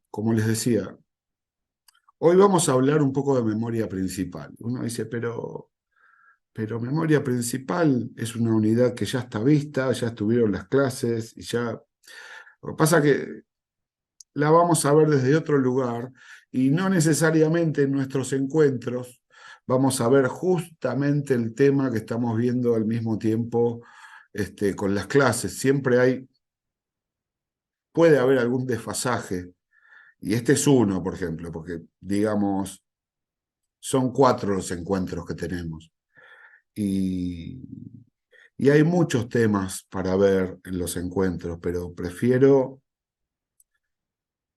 Como les decía, hoy vamos a hablar un poco de memoria principal. Uno dice, pero memoria principal es una unidad que ya está vista, ya estuvieron las clases y ya... Lo que pasa es que la vamos a ver desde otro lugar y no necesariamente en nuestros encuentros vamos a ver justamente el tema que estamos viendo al mismo tiempo con las clases. Puede haber algún desfasaje, y este es uno, por ejemplo, porque digamos, son 4 los encuentros que tenemos. Y, y hay muchos temas para ver en los encuentros, pero prefiero,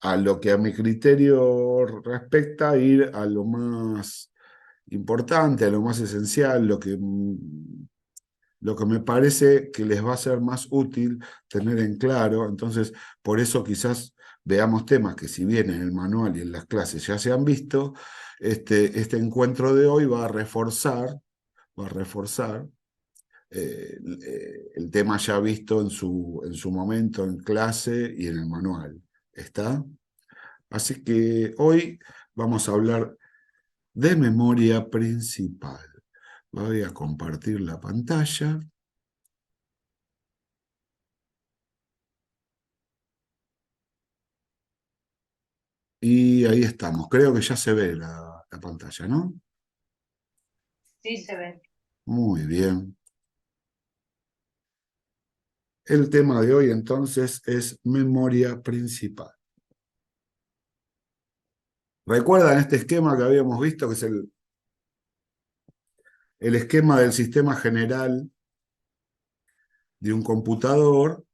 a lo que a mi criterio respecta, ir a lo más importante, a lo más esencial, lo que me parece que les va a ser más útil tener en claro. Entonces, por eso quizás veamos temas que, si bien en el manual y en las clases ya se han visto, este encuentro de hoy va a reforzar el tema ya visto en su momento en clase y en el manual. ¿Está? Así que hoy vamos a hablar de memoria principal. Voy a compartir la pantalla. Y ahí estamos. Creo que ya se ve la pantalla, ¿no? Sí, se ve. Muy bien. El tema de hoy entonces es memoria principal. ¿Recuerdan este esquema que habíamos visto, que es el esquema del sistema general de un computador,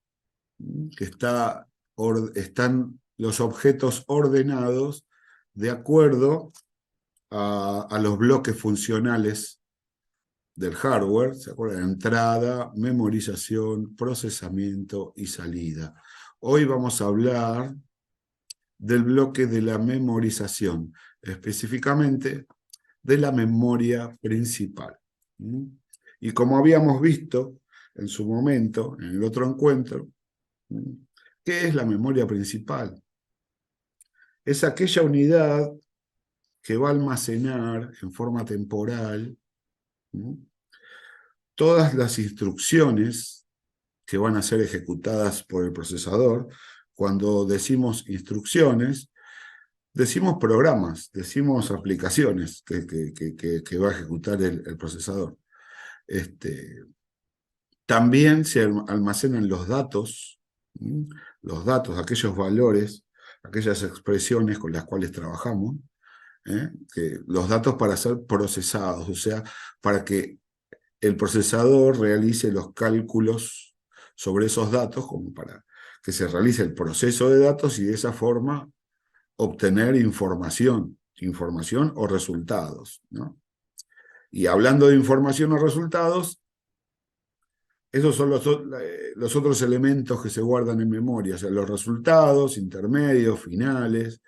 que están los objetos ordenados de acuerdo a los bloques funcionales del hardware? ¿Se acuerdan? Entrada, memorización, procesamiento y salida. Hoy vamos a hablar del bloque de la memorización, específicamente de la memoria principal. ¿Mm? Y como habíamos visto en su momento, en el otro encuentro, ¿qué es la memoria principal? Es aquella unidad que va a almacenar en forma temporal todas las instrucciones que van a ser ejecutadas por el procesador. Cuando decimos instrucciones, decimos programas, decimos aplicaciones que va a ejecutar el procesador. Este, También se almacenan los datos, aquellos valores, aquellas expresiones con las cuales trabajamos, los datos para ser procesados, o sea, para que el procesador realice los cálculos sobre esos datos, como para que se realice el proceso de datos y de esa forma obtener información o resultados, ¿no? Y hablando de información o resultados, esos son los otros elementos que se guardan en memoria, o sea, los resultados intermedios, finales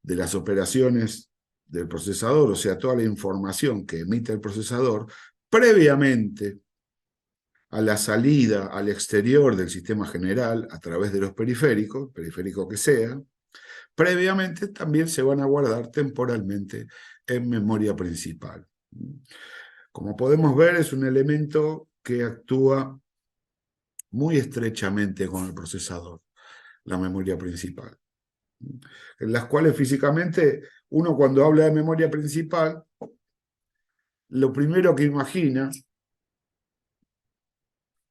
de las operaciones del procesador, o sea, toda la información que emite el procesador previamente a la salida al exterior del sistema general a través de los periféricos, periférico que sea. Previamente también se van a guardar temporalmente en memoria principal. Como podemos ver, es un elemento que actúa muy estrechamente con el procesador, la memoria principal, en las cuales físicamente uno, cuando habla de memoria principal, lo primero que imagina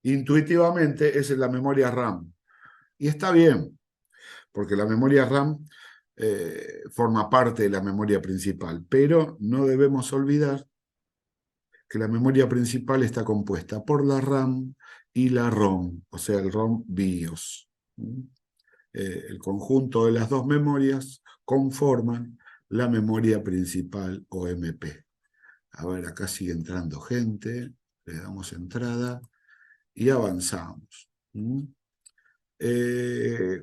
intuitivamente es en la memoria RAM. Y está bien, porque la memoria RAM forma parte de la memoria principal, pero no debemos olvidar que la memoria principal está compuesta por la RAM y la ROM, o sea, el ROM BIOS. El conjunto de las dos memorias conforman la memoria principal o MP. A ver, acá sigue entrando gente, le damos entrada y avanzamos.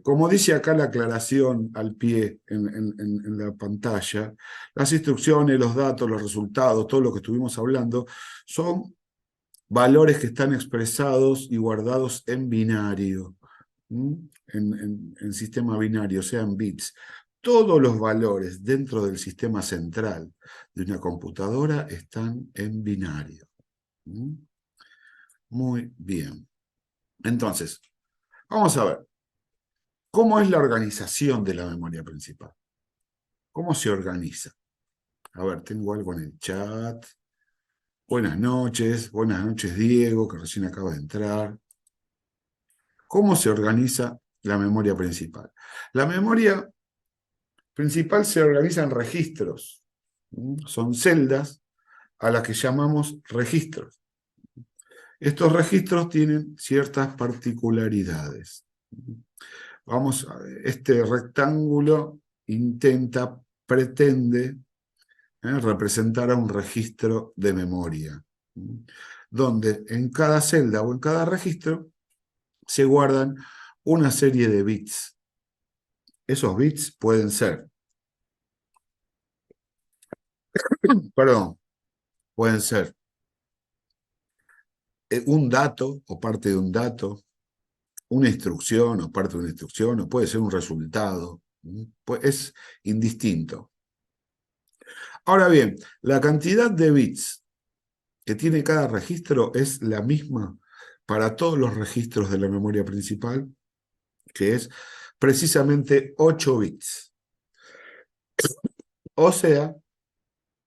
Como dice acá la aclaración al pie en la pantalla, las instrucciones, los datos, los resultados, todo lo que estuvimos hablando, son valores que están expresados y guardados en binario. en sistema binario, sea en bits, todos los valores dentro del sistema central de una computadora están en binario. ¿Mm? Muy bien. Entonces, vamos a ver, ¿cómo es la organización de la memoria principal? ¿Cómo se organiza? A ver, tengo algo en el chat. Buenas noches Diego, que recién acaba de entrar. ¿Cómo se organiza la memoria principal? La memoria principal se organiza en registros. Son celdas a las que llamamos registros. Estos registros tienen ciertas particularidades. Vamos a ver, este rectángulo pretende representar a un registro de memoria, donde en cada celda o en cada registro se guardan una serie de bits. Esos bits pueden ser, perdón, pueden ser un dato o parte de un dato, una instrucción o parte de una instrucción, o puede ser un resultado. Pues es indistinto. Ahora bien, la cantidad de bits que tiene cada registro es la misma para todos los registros de la memoria principal, que es precisamente 8 bits. O sea,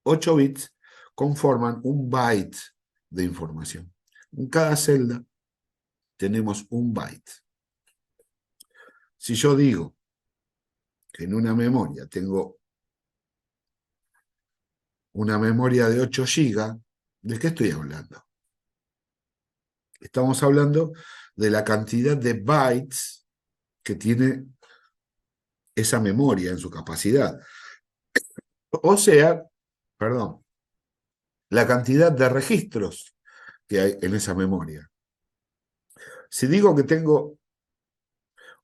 8 bits conforman un byte de información. En cada celda tenemos un byte. Si yo digo que en una memoria tengo una memoria de 8 GB, ¿de qué estoy hablando? Estamos hablando de la cantidad de bytes que tiene esa memoria en su capacidad. O sea, perdón, la cantidad de registros que hay en esa memoria. Si digo que tengo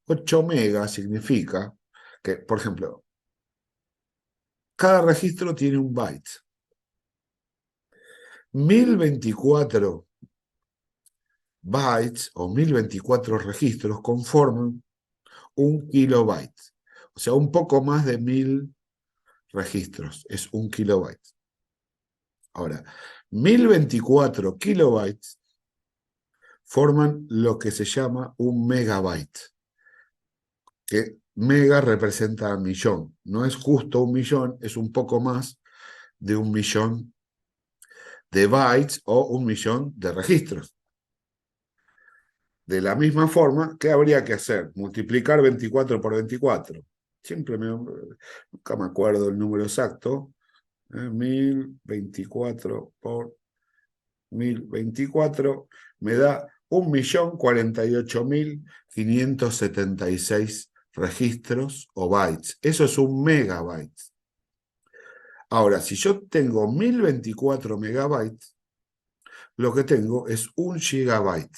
8 megas, significa que, por ejemplo, cada registro tiene un byte. 1024 bytes o 1024 registros conforman un kilobyte. O sea, un poco más de 1000 registros. Es un kilobyte. Ahora, 1024 kilobytes forman lo que se llama un megabyte, que mega representa millón. No es justo un millón, es un poco más de un millón de bytes o un millón de registros. De la misma forma, ¿qué habría que hacer? Multiplicar 24 por 24. Nunca me acuerdo el número exacto. 1024 por 1024 me da 1.048.576 registros o bytes. Eso es un megabyte. Ahora, si yo tengo 1024 megabytes, lo que tengo es un gigabyte.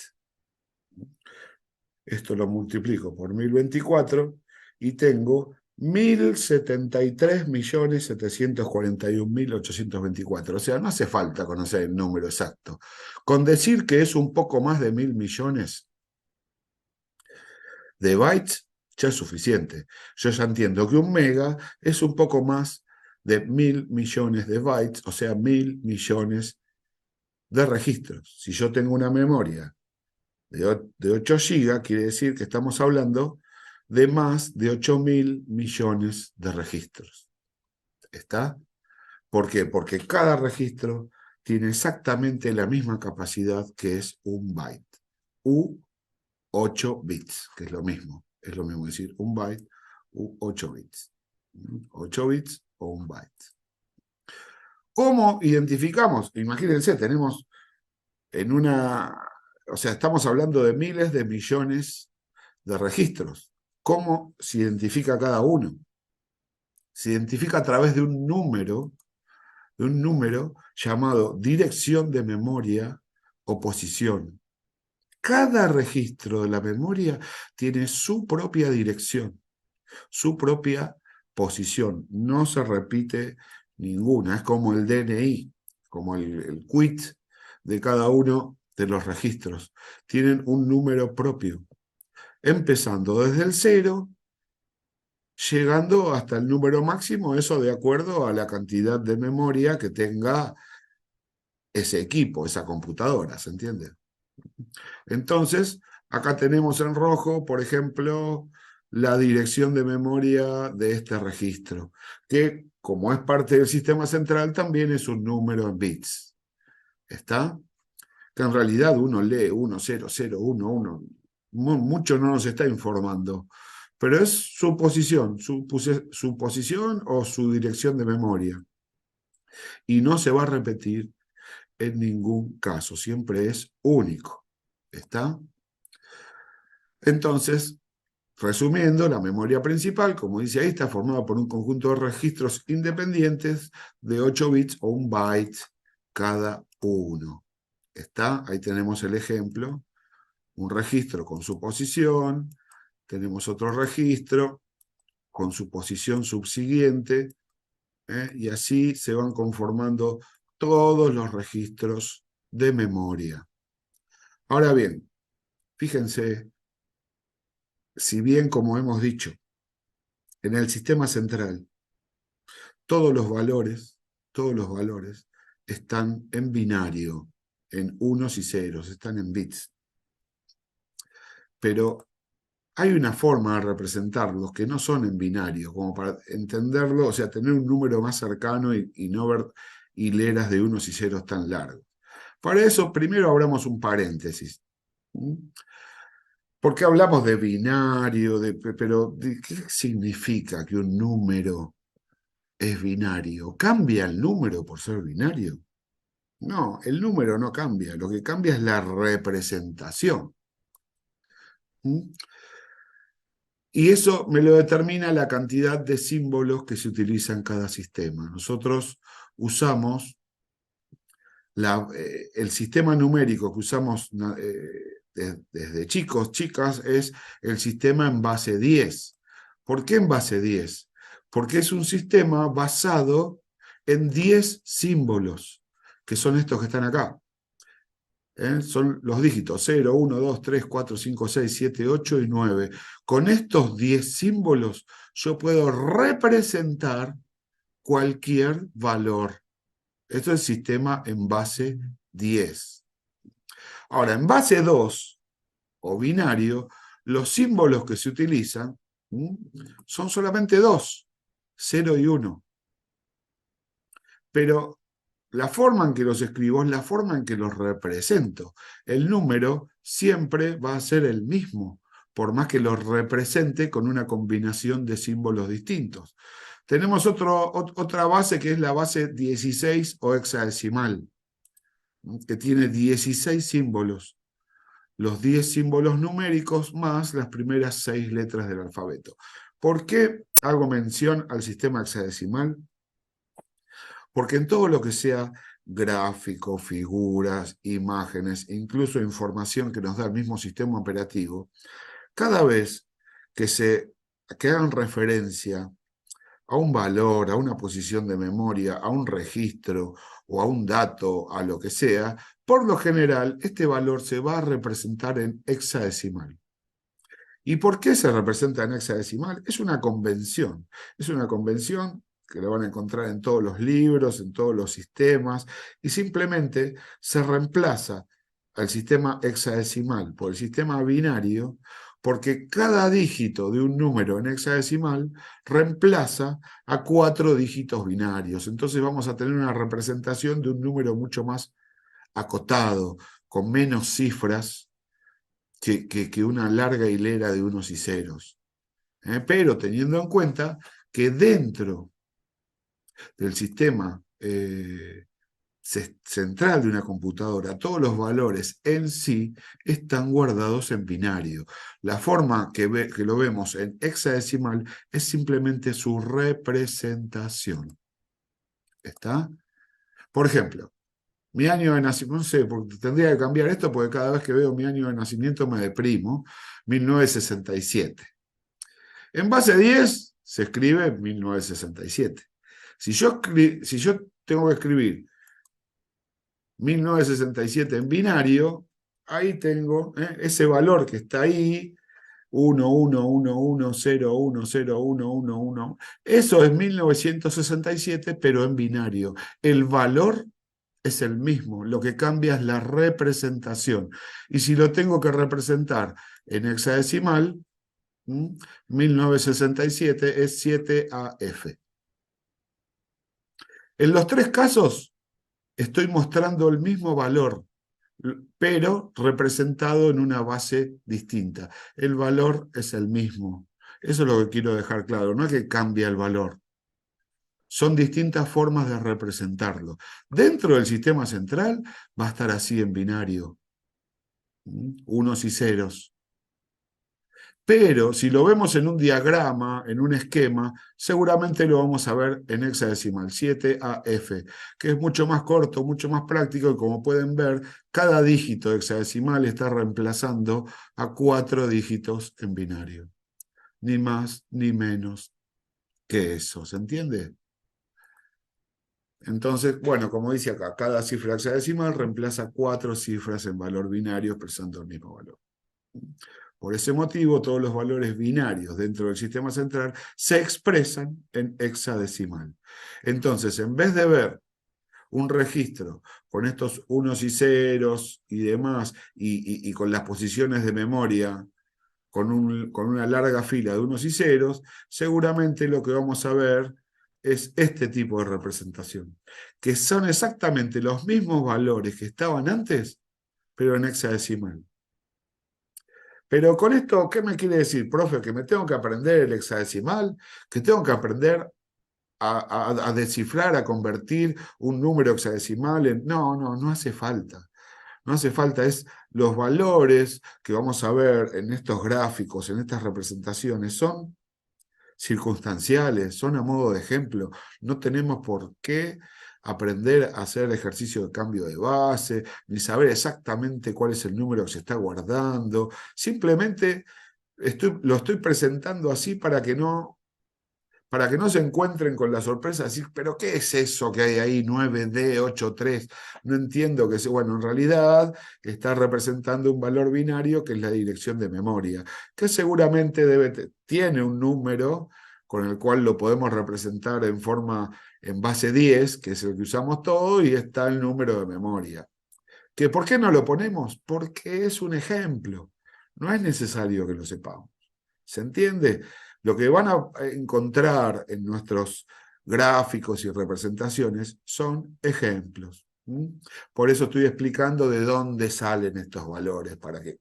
Esto lo multiplico por 1024 y tengo 1.073.741.824. O sea, no hace falta conocer el número exacto. Con decir que es un poco más de 1.000 millones de bytes, ya es suficiente. Yo ya entiendo que un mega es un poco más de 1.000 millones de bytes, o sea, 1.000 millones de registros. Si yo tengo una memoria de 8 GB, quiere decir que estamos hablando de más de 8.000 millones de registros. ¿Está? ¿Por qué? Porque cada registro tiene exactamente la misma capacidad que es un byte. U 8 bits, que es lo mismo. Es lo mismo decir un byte u 8 bits. 8 bits o un byte. ¿Cómo identificamos? Imagínense, tenemos en una... O sea, estamos hablando de miles de millones de registros. ¿Cómo se identifica cada uno? Se identifica a través de un número llamado dirección de memoria o posición. Cada registro de la memoria tiene su propia dirección, su propia posición. No se repite ninguna. Es como el DNI, como el quit de cada uno de los registros. Tienen un número propio. empezando desde el 0, llegando hasta el número máximo, eso de acuerdo a la cantidad de memoria que tenga ese equipo, esa computadora, ¿se entiende? Entonces, acá tenemos en rojo, por ejemplo, la dirección de memoria de este registro, que como es parte del sistema central, también es un número en bits. ¿Está? Que en realidad uno lee 1, 0, 0, 1, 1. Mucho no nos está informando, pero es su posición, su posición o su dirección de memoria. Y no se va a repetir en ningún caso, siempre es único. ¿Está? Entonces, resumiendo, la memoria principal, como dice ahí, está formada por un conjunto de registros independientes de 8 bits o 1 byte cada uno. ¿Está? Ahí tenemos el ejemplo. Un registro con su posición, tenemos otro registro con su posición subsiguiente, y así se van conformando todos los registros de memoria. Ahora bien, fíjense, si bien, como hemos dicho, en el sistema central todos los valores están en binario, en unos y ceros, están en bits. Pero hay una forma de representarlos que no son en binario, como para entenderlo, o sea, tener un número más cercano y no ver hileras de unos y ceros tan largos. Para eso, primero abramos un paréntesis. ¿Por qué hablamos de binario? Pero ¿qué significa que un número es binario? ¿Cambia el número por ser binario? No, el número no cambia, lo que cambia es la representación. Y eso me lo determina la cantidad de símbolos que se utiliza en cada sistema. Nosotros usamos el sistema numérico que usamos desde chicos, chicas, es el sistema en base 10. ¿Por qué en base 10? Porque es un sistema basado en 10 símbolos, que son estos que están acá. Son los dígitos 0, 1, 2, 3, 4, 5, 6, 7, 8 y 9. Con estos 10 símbolos yo puedo representar cualquier valor. Esto es el sistema en base 10. Ahora, en base 2 o binario, los símbolos que se utilizan son solamente dos, 0 y 1. Pero la forma en que los escribo es la forma en que los represento. El número siempre va a ser el mismo, por más que los represente con una combinación de símbolos distintos. Tenemos otra base que es la base 16 o hexadecimal, que tiene 16 símbolos. Los 10 símbolos numéricos más las primeras 6 letras del alfabeto. ¿Por qué hago mención al sistema hexadecimal? Porque en todo lo que sea gráfico, figuras, imágenes, incluso información que nos da el mismo sistema operativo, cada vez que hagan referencia a un valor, a una posición de memoria, a un registro o a un dato, a lo que sea, por lo general este valor se va a representar en hexadecimal. ¿Y por qué se representa en hexadecimal? Es una convención. Es una convención que lo van a encontrar en todos los libros, en todos los sistemas, y simplemente se reemplaza al sistema hexadecimal por el sistema binario, porque cada dígito de un número en hexadecimal reemplaza a 4 dígitos binarios. Entonces vamos a tener una representación de un número mucho más acotado, con menos cifras, que una larga hilera de unos y ceros. Pero teniendo en cuenta que dentro del sistema central de una computadora, todos los valores en sí están guardados en binario. La forma que lo vemos en hexadecimal es simplemente su representación. ¿Está? Por ejemplo, mi año de nacimiento, no sé, porque tendría que cambiar esto porque cada vez que veo mi año de nacimiento me deprimo, 1967. En base 10 se escribe 1967. Si yo tengo que escribir 1967 en binario, ahí tengo ese valor que está ahí, 1, 1, 1, 1, 0, 1, 0, 1, 1. Eso es 1967, pero en binario. El valor es el mismo, lo que cambia es la representación. Y si lo tengo que representar en hexadecimal, 1967 es 7AF. En los tres casos estoy mostrando el mismo valor, pero representado en una base distinta. El valor es el mismo. Eso es lo que quiero dejar claro, no es que cambia el valor. Son distintas formas de representarlo. Dentro del sistema central va a estar así en binario, unos y ceros. Pero si lo vemos en un diagrama, en un esquema, seguramente lo vamos a ver en hexadecimal, 7AF, que es mucho más corto, mucho más práctico, y como pueden ver, cada dígito hexadecimal está reemplazando a 4 dígitos en binario. Ni más ni menos que eso, ¿se entiende? Entonces, bueno, como dice acá, cada cifra hexadecimal reemplaza 4 cifras en valor binario expresando el mismo valor. Por ese motivo, todos los valores binarios dentro del sistema central se expresan en hexadecimal. Entonces, en vez de ver un registro con estos unos y ceros y demás, y con las posiciones de memoria, con una larga fila de unos y ceros, seguramente lo que vamos a ver es este tipo de representación, que son exactamente los mismos valores que estaban antes, pero en hexadecimal. Pero con esto, ¿qué me quiere decir, profe? Que me tengo que aprender el hexadecimal, que tengo que aprender a descifrar, a convertir un número hexadecimal en... No, no, no hace falta. No hace falta, es los valores que vamos a ver en estos gráficos, en estas representaciones, son circunstanciales, son a modo de ejemplo. No tenemos por qué aprender a hacer el ejercicio de cambio de base, ni saber exactamente cuál es el número que se está guardando. Simplemente lo estoy presentando así para que no se encuentren con la sorpresa de decir, pero ¿qué es eso que hay ahí, 9D, 8,3? No entiendo que sea. Bueno, en realidad está representando un valor binario que es la dirección de memoria, que seguramente tiene un número con el cual lo podemos representar en base 10, que es el que usamos todo, y está el número de memoria. ¿Por qué no lo ponemos? Porque es un ejemplo. No es necesario que lo sepamos. ¿Se entiende? Lo que van a encontrar en nuestros gráficos y representaciones son ejemplos. Por eso estoy explicando de dónde salen estos valores, para que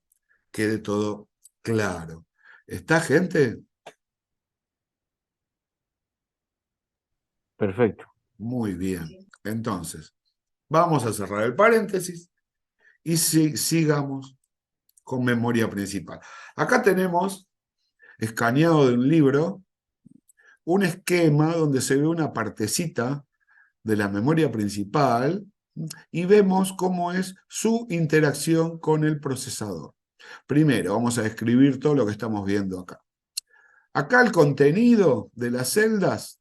quede todo claro. ¿Está, gente? Perfecto. Muy bien. Entonces, vamos a cerrar el paréntesis y sigamos con memoria principal. Acá tenemos, escaneado de un libro, un esquema donde se ve una partecita de la memoria principal y vemos cómo es su interacción con el procesador. Primero, vamos a describir todo lo que estamos viendo acá. Acá el contenido de las celdas,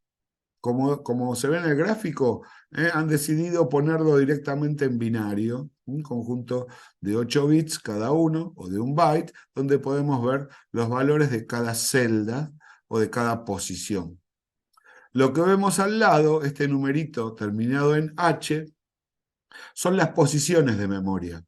como se ve en el gráfico, han decidido ponerlo directamente en binario, un conjunto de 8 bits cada uno, o de 1 byte, donde podemos ver los valores de cada celda o de cada posición. Lo que vemos al lado, este numerito terminado en H, son las posiciones de memoria.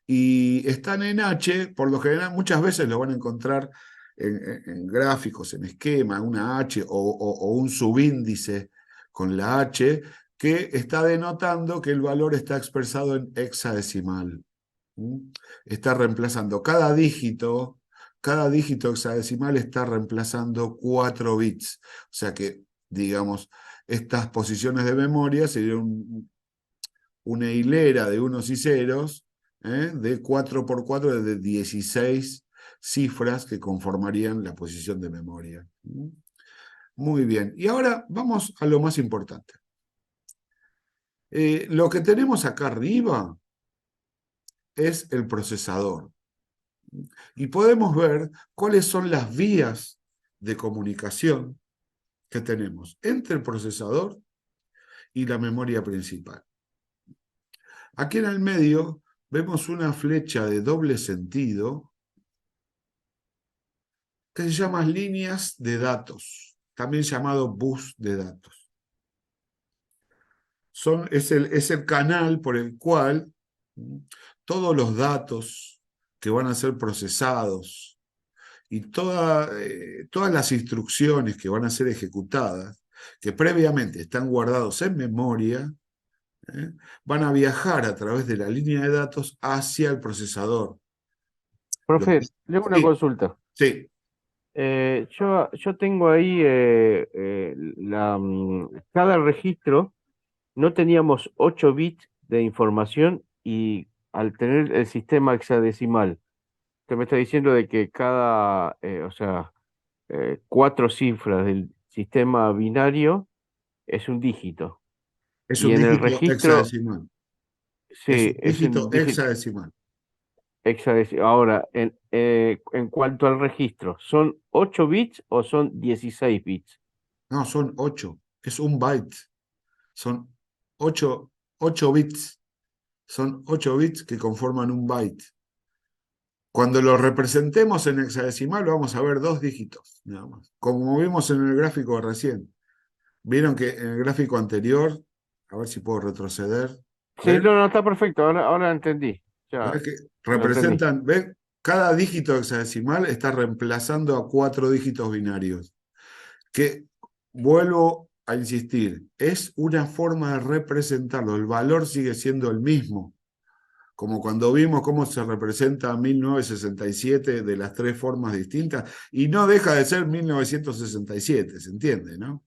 Y están en H, por lo general, muchas veces lo van a encontrar en gráficos, en esquema, una H o un subíndice con la H, que está denotando que el valor está expresado en hexadecimal. Está reemplazando cada dígito hexadecimal está reemplazando 4 bits. O sea que, digamos, estas posiciones de memoria serían una hilera de unos y ceros, de 4 por 4, de 16 cifras que conformarían la posición de memoria. Muy bien. Y ahora vamos a lo más importante. Lo que tenemos acá arriba es el procesador. Y podemos ver cuáles son las vías de comunicación que tenemos entre el procesador y la memoria principal. Aquí en el medio vemos una flecha de doble sentido que se llama líneas de datos, también llamado bus de datos. Es el canal por el cual todos los datos que van a ser procesados y todas las instrucciones que van a ser ejecutadas, que previamente están guardados en memoria, van a viajar a través de la línea de datos hacia el procesador. Profe, le hago una Sí, consulta. sí, Yo tengo ahí cada registro, no teníamos 8 bits de información y al tener el sistema hexadecimal, usted me está diciendo de que cada, o sea, 4 cifras del sistema binario es un dígito. es Y un en el dígito registro, hexadecimal. Es sí, un es dígito un dígito hexadecimal. hexadecimal. Ahora, en cuanto al registro, ¿son 8 bits o son 16 bits? No, son 8. Es un byte. Son 8, 8 bits. Son 8 bits que conforman un byte. Cuando lo representemos en hexadecimal vamos a ver 2 dígitos, nada más. Como vimos en el gráfico recién. Vieron que en el gráfico anterior, a ver si puedo retroceder, Sí, ¿ven? no, no, está perfecto, ahora entendí. Ya ¿Ven que lo entendí. representan? ¿Ven? Cada dígito hexadecimal está reemplazando a 4 dígitos binarios. Que vuelvo a insistir, es una forma de representarlo. El valor sigue siendo el mismo. Como cuando vimos cómo se representa 1967 de las 3 formas distintas, y no deja de ser 1967, ¿se entiende, no?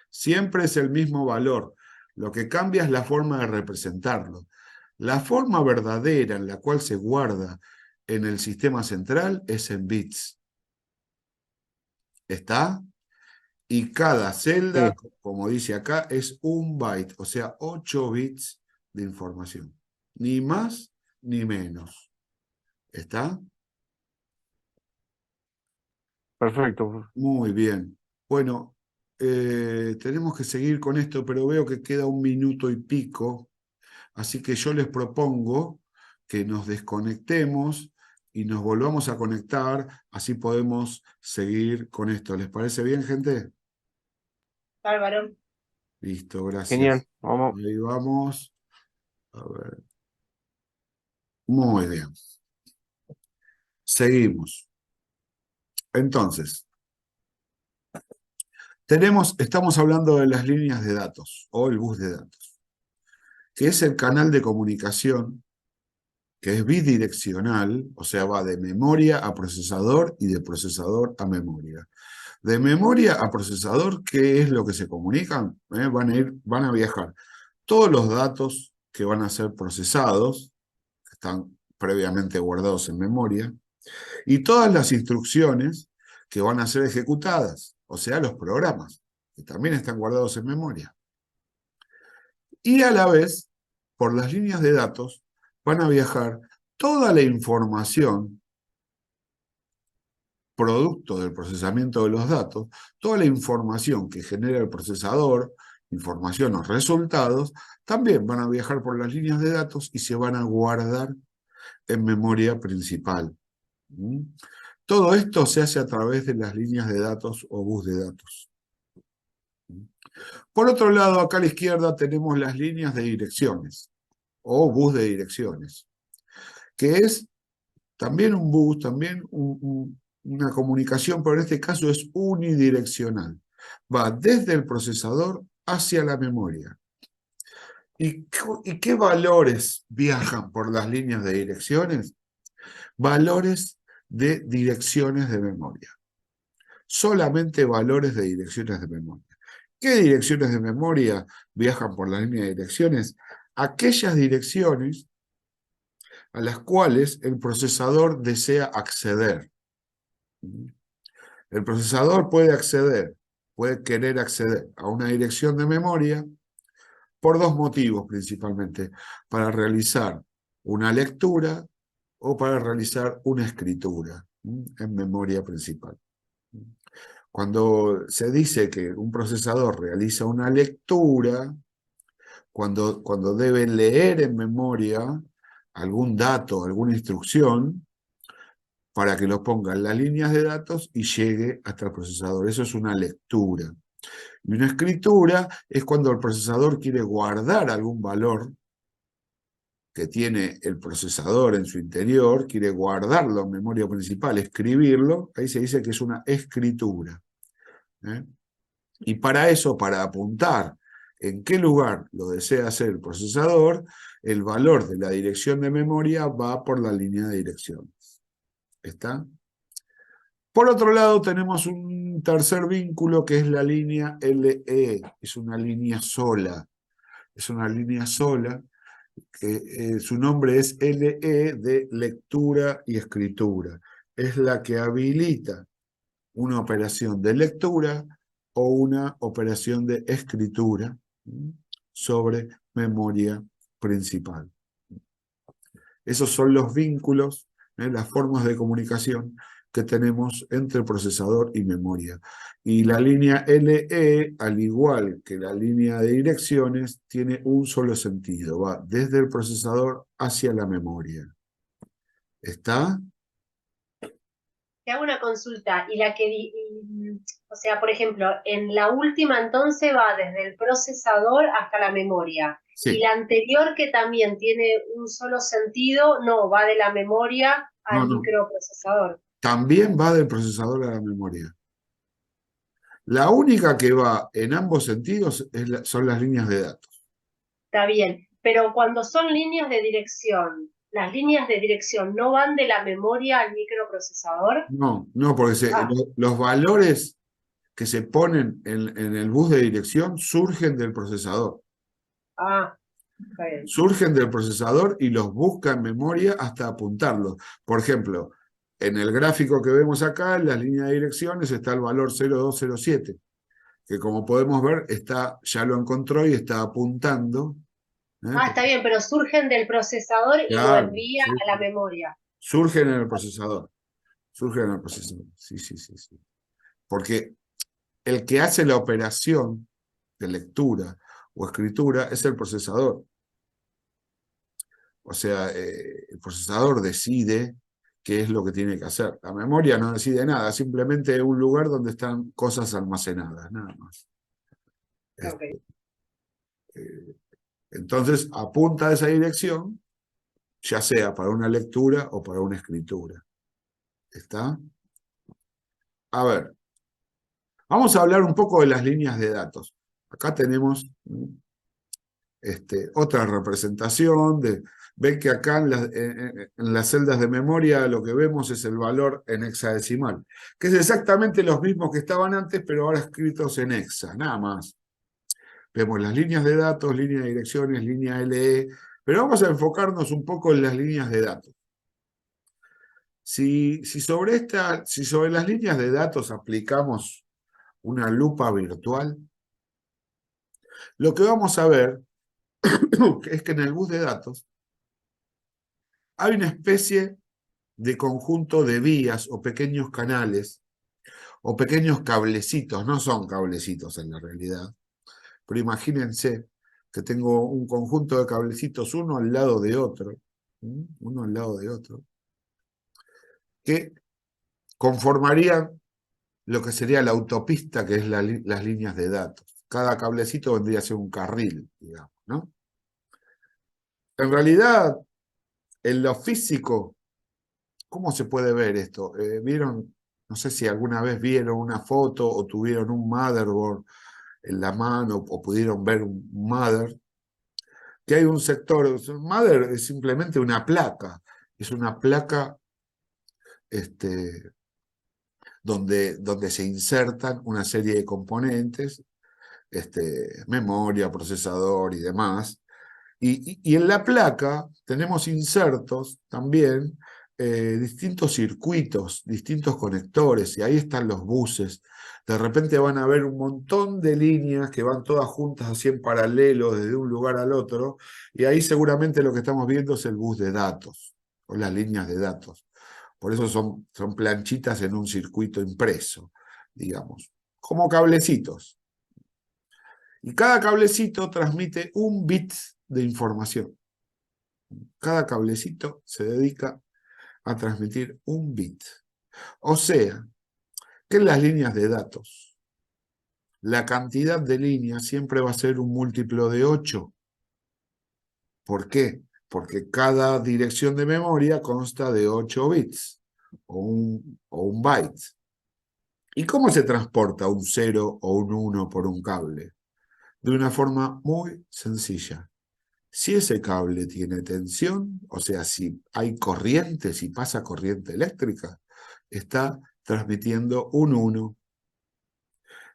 Siempre es el mismo valor. Lo que cambia es la forma de representarlo. La forma verdadera en la cual se guarda en el sistema central es en bits. ¿Está? Y cada celda, Sí, como dice acá, es un byte, o sea, 8 bits de información. Ni más ni menos. ¿Está? perfecto. Muy bien. Bueno, tenemos que seguir con esto, pero veo que queda un minuto y pico, así que yo les propongo que nos desconectemos y nos volvamos a conectar, así podemos seguir con esto. ¿Les parece bien, gente? Bárbaro. Listo, Genial. gracias. Vamos. Ahí vamos. A ver. Muy bien. Seguimos. Entonces, estamos hablando de las líneas de datos o el bus de datos, que es el canal de comunicación que es bidireccional, o sea, va de memoria a procesador y de procesador a memoria. De memoria a procesador, ¿qué es lo que se comunican? Van a viajar todos los datos que van a ser procesados, que están previamente guardados en memoria, y todas las instrucciones que van a ser ejecutadas, o sea, los programas, que también están guardados en memoria. Y a la vez, por las líneas de datos, van a viajar toda la información producto del procesamiento de los datos, toda la información que genera el procesador, información o resultados, también van a viajar por las líneas de datos y se van a guardar en memoria principal. ¿Mm? Todo esto se hace a través de las líneas de datos o bus de datos. Por otro lado, acá a la izquierda tenemos las líneas de direcciones o bus de direcciones, que es también un bus, también una comunicación, pero en este caso es unidireccional. Va desde el procesador hacia la memoria. ¿Y qué valores viajan por las líneas de direcciones? Valores de direcciones de memoria. Solamente valores de direcciones de memoria. ¿Qué direcciones de memoria viajan por la línea de direcciones? Aquellas direcciones a las cuales el procesador desea acceder. El procesador puede querer acceder a una dirección de memoria por 2 motivos principalmente: para realizar una lectura o para realizar una escritura en memoria principal. Cuando se dice que un procesador realiza una lectura, cuando debe leer en memoria algún dato, alguna instrucción, para que lo ponga en las líneas de datos y llegue hasta el procesador. Eso es una lectura. Y una escritura es cuando el procesador quiere guardar algún valor que tiene el procesador en su interior, quiere guardarlo en memoria principal, escribirlo, ahí se dice que es una escritura. ¿Eh? Y para eso, para apuntar en qué lugar lo desea hacer el procesador, el valor de la dirección de memoria va por la línea de direcciones. ¿Está? Por otro lado, tenemos un tercer vínculo que es la línea LE, es una línea sola. Es una línea sola, que su nombre es LE de lectura y escritura. Es la que habilita una operación de lectura o una operación de escritura sobre memoria principal. Esos son los vínculos, las formas de comunicación que tenemos entre procesador y memoria. Y la línea LE, al igual que la línea de direcciones, tiene un solo sentido, va desde el procesador hacia la memoria. ¿Está? Te hago una consulta, o sea, por ejemplo, en la última entonces va desde el procesador hasta la memoria. Y Sí. la anterior que también tiene un solo sentido, no, va de la memoria No, al no. microprocesador. También va del procesador a la memoria. La única que va en ambos sentidos son las líneas de datos. Está bien, pero cuando son líneas de dirección, las líneas de dirección no van de la memoria al microprocesador. No, no, porque Ah, los valores que se ponen en el bus de dirección surgen del procesador. ah, está bien. Surgen del procesador y los busca en memoria hasta apuntarlos. Por ejemplo, en el gráfico que vemos acá, en las líneas de direcciones, está el valor 0207, que como podemos ver, ya lo encontró y está apuntando. Ah, está bien, pero surgen del procesador y lo Claro, envía a la memoria. surgen en el procesador. Surgen en el procesador. Sí, sí, sí, sí. Porque el que hace la operación de lectura o escritura es el procesador. O sea, el procesador decide qué es lo que tiene que hacer. La memoria no decide nada, simplemente es un lugar donde están cosas almacenadas, nada más. Ok. Eh, entonces, apunta a esa dirección, ya sea para una lectura o para una escritura. ¿Está? A ver, vamos a hablar un poco de las líneas de datos. Acá tenemos otra representación ven que acá en las celdas de memoria lo que vemos es el valor en hexadecimal, que es exactamente los mismos que estaban antes, pero ahora escritos en hexa, nada más. Vemos las líneas de datos, línea de direcciones, línea LE, pero vamos a enfocarnos un poco en las líneas de datos. Si sobre las líneas de datos aplicamos una lupa virtual, lo que vamos a ver es que en el bus de datos hay una especie de conjunto de vías o pequeños canales o pequeños cablecitos, no son cablecitos en la realidad, pero imagínense que tengo un conjunto de cablecitos uno al lado de otro, uno al lado de otro, que conformarían lo que sería la autopista, que es las líneas de datos. Cada cablecito vendría a ser un carril, digamos, ¿no? En realidad, en lo físico, ¿cómo se puede ver esto? ¿Vieron? No sé si alguna vez vieron una foto o tuvieron un motherboard en la mano o pudieron ver un mother, que hay un sector, un mother es simplemente una placa, es una placa donde se insertan una serie de componentes, memoria, procesador y demás. Y en la placa tenemos insertos también, distintos circuitos, distintos conectores, y ahí están los buses. De repente van a ver un montón de líneas que van todas juntas así en paralelo desde un lugar al otro, y ahí seguramente lo que estamos viendo es el bus de datos, o las líneas de datos. Por eso son planchitas en un circuito impreso, digamos, como cablecitos. Y cada cablecito transmite un bit de información. Cada cablecito se dedica a transmitir un bit. O sea, que en las líneas de datos, la cantidad de líneas siempre va a ser un múltiplo de 8. ¿Por qué? Porque cada dirección de memoria consta de 8 bits o un byte. ¿Y cómo se transporta un 0 o un 1 por un cable? De una forma muy sencilla. Si ese cable tiene tensión, o sea, si hay corriente, si pasa corriente eléctrica, está transmitiendo un 1.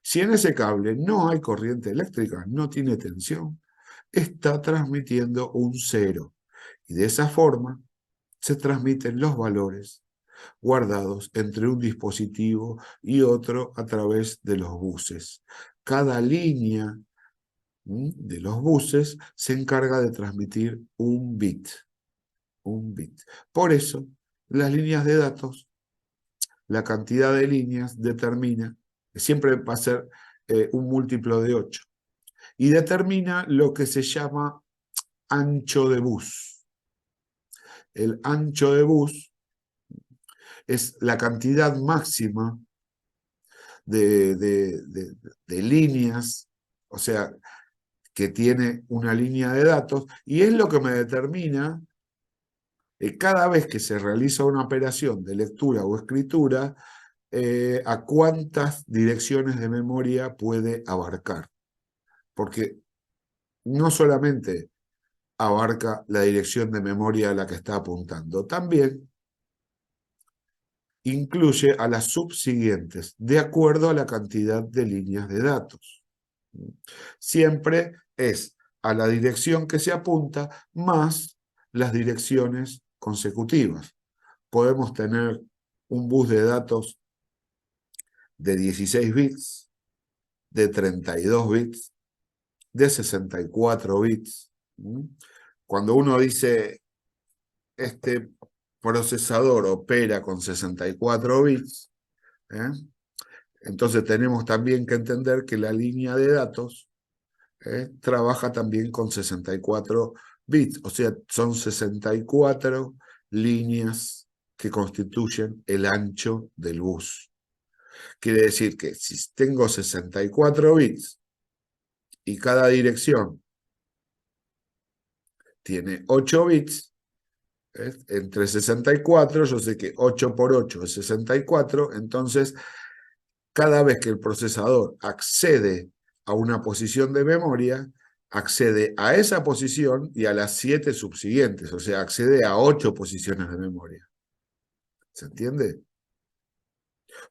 Si en ese cable no hay corriente eléctrica, no tiene tensión, está transmitiendo un 0. Y de esa forma se transmiten los valores guardados entre un dispositivo y otro a través de los buses. Cada línea de los buses se encarga de transmitir un bit. Por eso, las líneas de datos, la cantidad de líneas determina, siempre va a ser un múltiplo de 8, y determina lo que se llama ancho de bus. El ancho de bus es la cantidad máxima de líneas, o sea, que tiene una línea de datos, y es lo que me determina cada vez que se realiza una operación de lectura o escritura, a cuántas direcciones de memoria puede abarcar. Porque no solamente abarca la dirección de memoria a la que está apuntando, también incluye a las subsiguientes, de acuerdo a la cantidad de líneas de datos. Siempre es a la dirección que se apunta más las direcciones consecutivas. Podemos tener un bus de datos de 16 bits, de 32 bits, de 64 bits. Cuando uno dice este procesador opera con 64 bits, entonces tenemos también que entender que la línea de datos trabaja también con 64 bits, o sea, son 64 líneas que constituyen el ancho del bus. Quiere decir que si tengo 64 bits y cada dirección tiene 8 bits, entre 64, yo sé que 8 por 8 es 64, entonces cada vez que el procesador accede a una posición de memoria, accede a esa posición y a las 7 subsiguientes, o sea, accede a 8 posiciones de memoria. ¿Se entiende?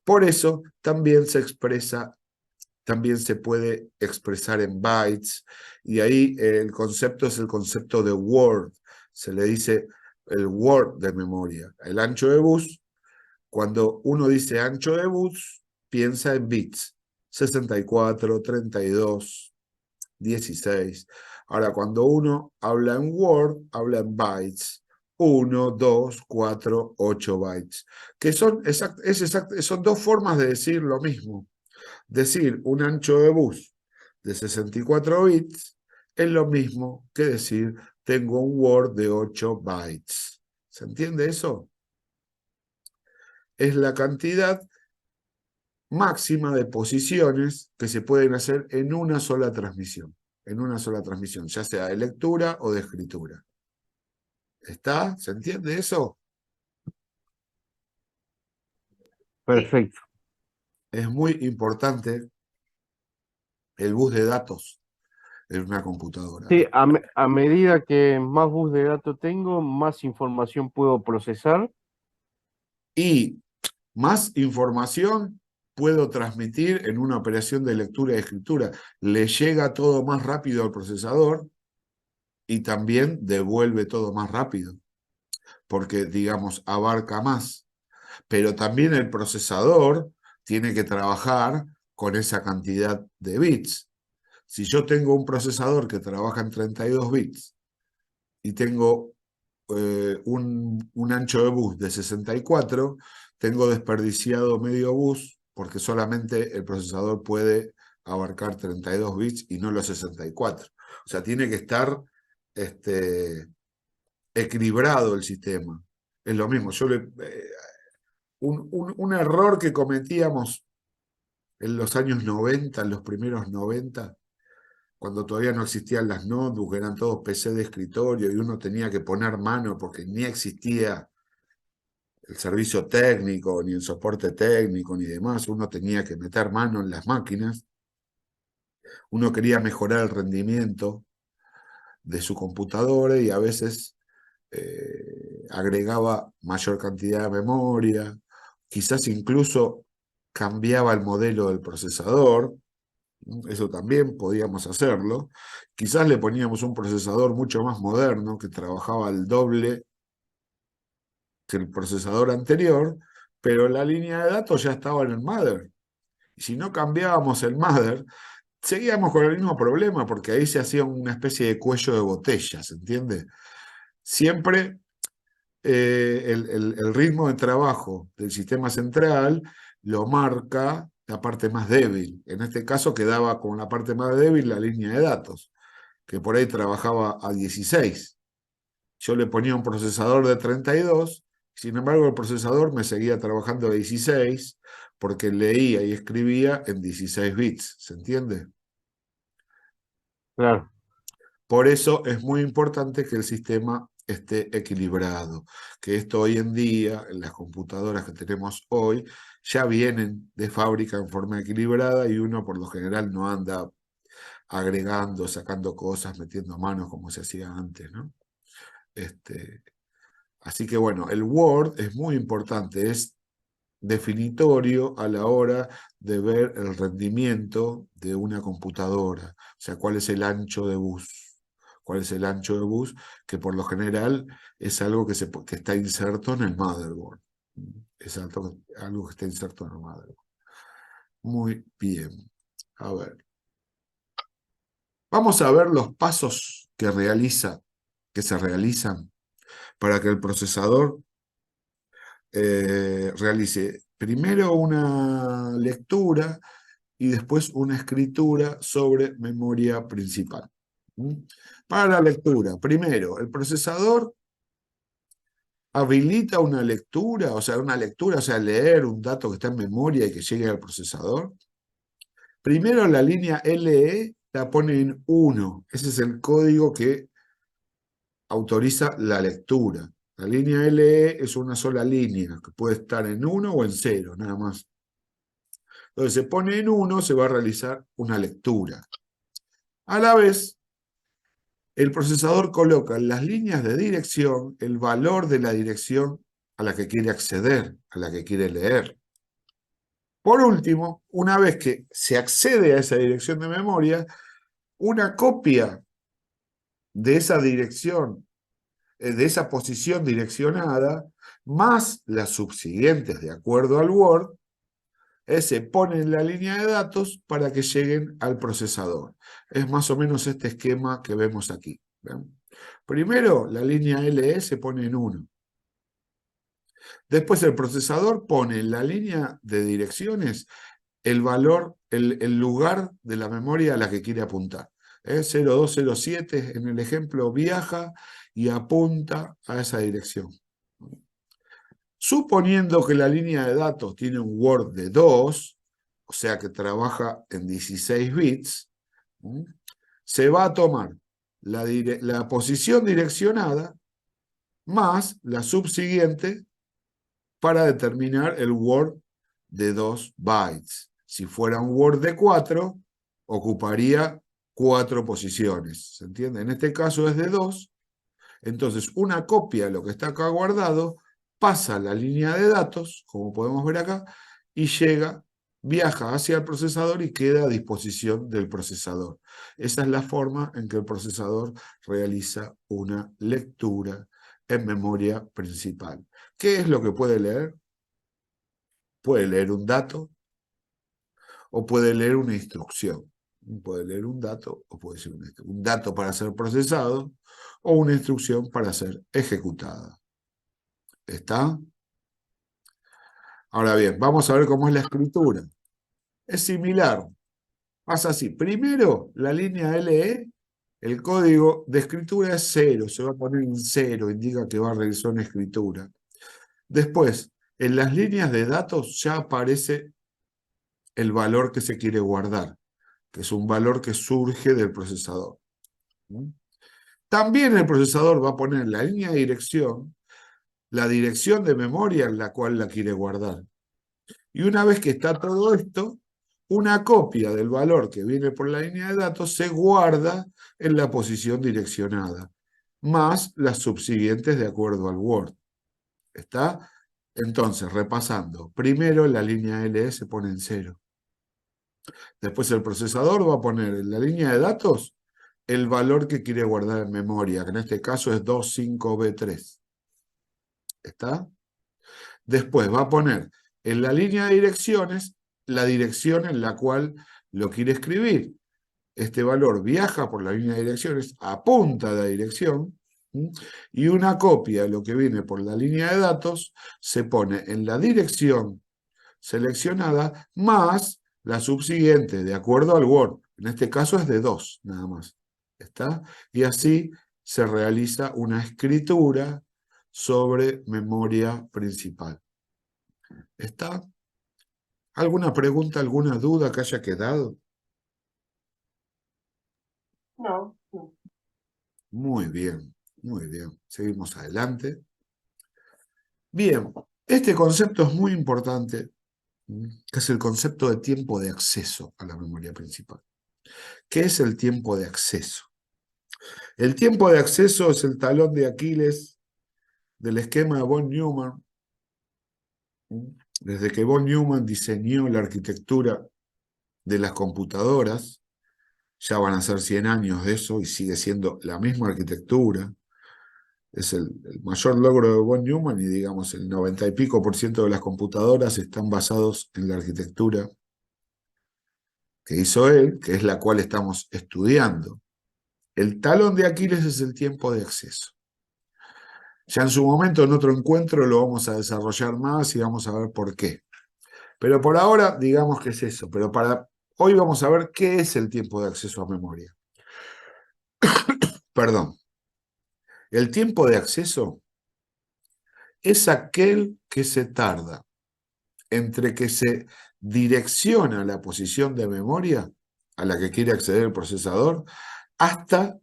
Por eso también también se puede expresar en bytes, y ahí el concepto es el concepto de word, se le dice el word de memoria. El ancho de bus, cuando uno dice ancho de bus, piensa en bits, 64, 32, 16. Ahora, cuando uno habla en word, habla en bytes, 1, 2, 4, 8 bytes, que son, son dos formas de decir lo mismo. Decir un ancho de bus de 64 bits es lo mismo que decir tengo un Word de 8 bytes. ¿Se entiende eso? Es la cantidad máxima de posiciones que se pueden hacer en una sola transmisión. En una sola transmisión, ya sea de lectura o de escritura. ¿Está? ¿Se entiende eso? Perfecto. Es muy importante el bus de datos en una computadora. Sí, a medida que más bus de datos tengo, más información puedo procesar. Y más información puedo transmitir en una operación de lectura y escritura. Le llega todo más rápido al procesador y también devuelve todo más rápido, porque, digamos, abarca más. Pero también el procesador tiene que trabajar con esa cantidad de bits. Si yo tengo un procesador que trabaja en 32 bits y tengo un ancho de bus de 64, tengo desperdiciado medio bus porque solamente el procesador puede abarcar 32 bits y no los 64. O sea, tiene que estar equilibrado el sistema. es lo mismo. Un error que cometíamos en los años 90, en los primeros 90, cuando todavía no existían las notebooks, eran todos PC de escritorio y uno tenía que poner mano porque ni existía el servicio técnico, ni el soporte técnico, ni demás. Uno tenía que meter mano en las máquinas. Uno quería mejorar el rendimiento de su computadora y a veces agregaba mayor cantidad de memoria, quizás incluso cambiaba el modelo del procesador. Eso también podíamos hacerlo. Quizás le poníamos un procesador mucho más moderno que trabajaba al doble que el procesador anterior, pero la línea de datos ya estaba en el mother. Y si no cambiábamos el mother, seguíamos con el mismo problema, porque ahí se hacía una especie de cuello de botella, ¿se entiende? Siempre el ritmo de trabajo del sistema central lo marca la parte más débil. En este caso quedaba con la parte más débil la línea de datos, que por ahí trabajaba a 16. Yo le ponía un procesador de 32, sin embargo el procesador me seguía trabajando a 16 porque leía y escribía en 16 bits, ¿se entiende? Claro. Por eso es muy importante que el sistema esté equilibrado, que esto hoy en día, en las computadoras que tenemos hoy, ya vienen de fábrica en forma equilibrada y uno por lo general no anda agregando, sacando cosas, metiendo manos como se hacía antes, ¿no? Así que bueno, el Word es muy importante, es definitorio a la hora de ver el rendimiento de una computadora, o sea, cuál es el ancho de bus. ¿Cuál es el ancho de bus? Que por lo general es algo que está inserto en el motherboard. Es algo que está inserto en el motherboard. Muy bien. A ver. Vamos a ver los pasos que se realizan para que el procesador realice primero una lectura y después una escritura sobre memoria principal. Para la lectura, primero, el procesador habilita una lectura, o sea, leer un dato que está en memoria y que llegue al procesador. Primero la línea LE la pone en 1, ese es el código que autoriza la lectura. La línea LE es una sola línea, que puede estar en 1 o en 0, nada más. Entonces se pone en 1, se va a realizar una lectura. A la vez, el procesador coloca en las líneas de dirección el valor de la dirección a la que quiere acceder, a la que quiere leer. Por último, una vez que se accede a esa dirección de memoria, una copia de esa dirección, de esa posición direccionada, más las subsiguientes de acuerdo al Word, se pone en la línea de datos para que lleguen al procesador. Es más o menos este esquema que vemos aquí. ¿Ven? Primero, la línea LE se pone en 1. Después el procesador pone en la línea de direcciones el valor, el lugar de la memoria a la que quiere apuntar. 0207 en el ejemplo viaja y apunta a esa dirección. Suponiendo que la línea de datos tiene un Word de 2, o sea que trabaja en 16 bits, se va a tomar la posición direccionada más la subsiguiente para determinar el Word de 2 bytes. Si fuera un Word de 4, ocuparía 4 posiciones. ¿Se entiende? En este caso es de 2. Entonces, una copia de lo que está acá guardado pasa a la línea de datos, como podemos ver acá, y viaja hacia el procesador y queda a disposición del procesador. Esa es la forma en que el procesador realiza una lectura en memoria principal. ¿Qué es lo que puede leer? Puede leer un dato o puede leer una instrucción. Puede leer un dato o puede ser un dato para ser procesado o una instrucción para ser ejecutada. ¿Está? Ahora bien, vamos a ver cómo es la escritura. Es similar. Pasa así. Primero, la línea LE, el código de escritura es 0. Se va a poner en 0, indica que va a realizar una escritura. Después, en las líneas de datos ya aparece el valor que se quiere guardar, que es un valor que surge del procesador. También el procesador va a poner en la línea de dirección la dirección de memoria en la cual la quiere guardar. Y una vez que está todo esto, una copia del valor que viene por la línea de datos se guarda en la posición direccionada, más las subsiguientes de acuerdo al Word. ¿Está? Entonces, repasando, primero la línea LS pone en 0. Después el procesador va a poner en la línea de datos el valor que quiere guardar en memoria, que en este caso es 25B3. ¿Está? Después va a poner en la línea de direcciones la dirección en la cual lo quiere escribir. Este valor viaja por la línea de direcciones, apunta a la dirección, y una copia de lo que viene por la línea de datos se pone en la dirección seleccionada más la subsiguiente, de acuerdo al Word. En este caso es de 2, nada más. ¿Está? Y así se realiza una escritura sobre memoria principal. ¿Está? ¿Alguna pregunta, alguna duda que haya quedado? No, no. Muy bien, muy bien. Seguimos adelante. Bien, este concepto es muy importante, que es el concepto de tiempo de acceso a la memoria principal. ¿Qué es el tiempo de acceso? El tiempo de acceso es el talón de Aquiles del esquema de von Neumann. Desde que von Neumann diseñó la arquitectura de las computadoras, ya van a ser 100 años de eso y sigue siendo la misma arquitectura. Es el mayor logro de von Neumann y digamos el 90 y pico % de las computadoras están basados en la arquitectura que hizo él, que es la cual estamos estudiando. El talón de Aquiles es el tiempo de acceso. Ya en su momento, en otro encuentro, lo vamos a desarrollar más y vamos a ver por qué. Pero por ahora, digamos que es eso. Pero para hoy vamos a ver qué es el tiempo de acceso a memoria. Perdón. El tiempo de acceso es aquel que se tarda entre que se direcciona la posición de memoria a la que quiere acceder el procesador hasta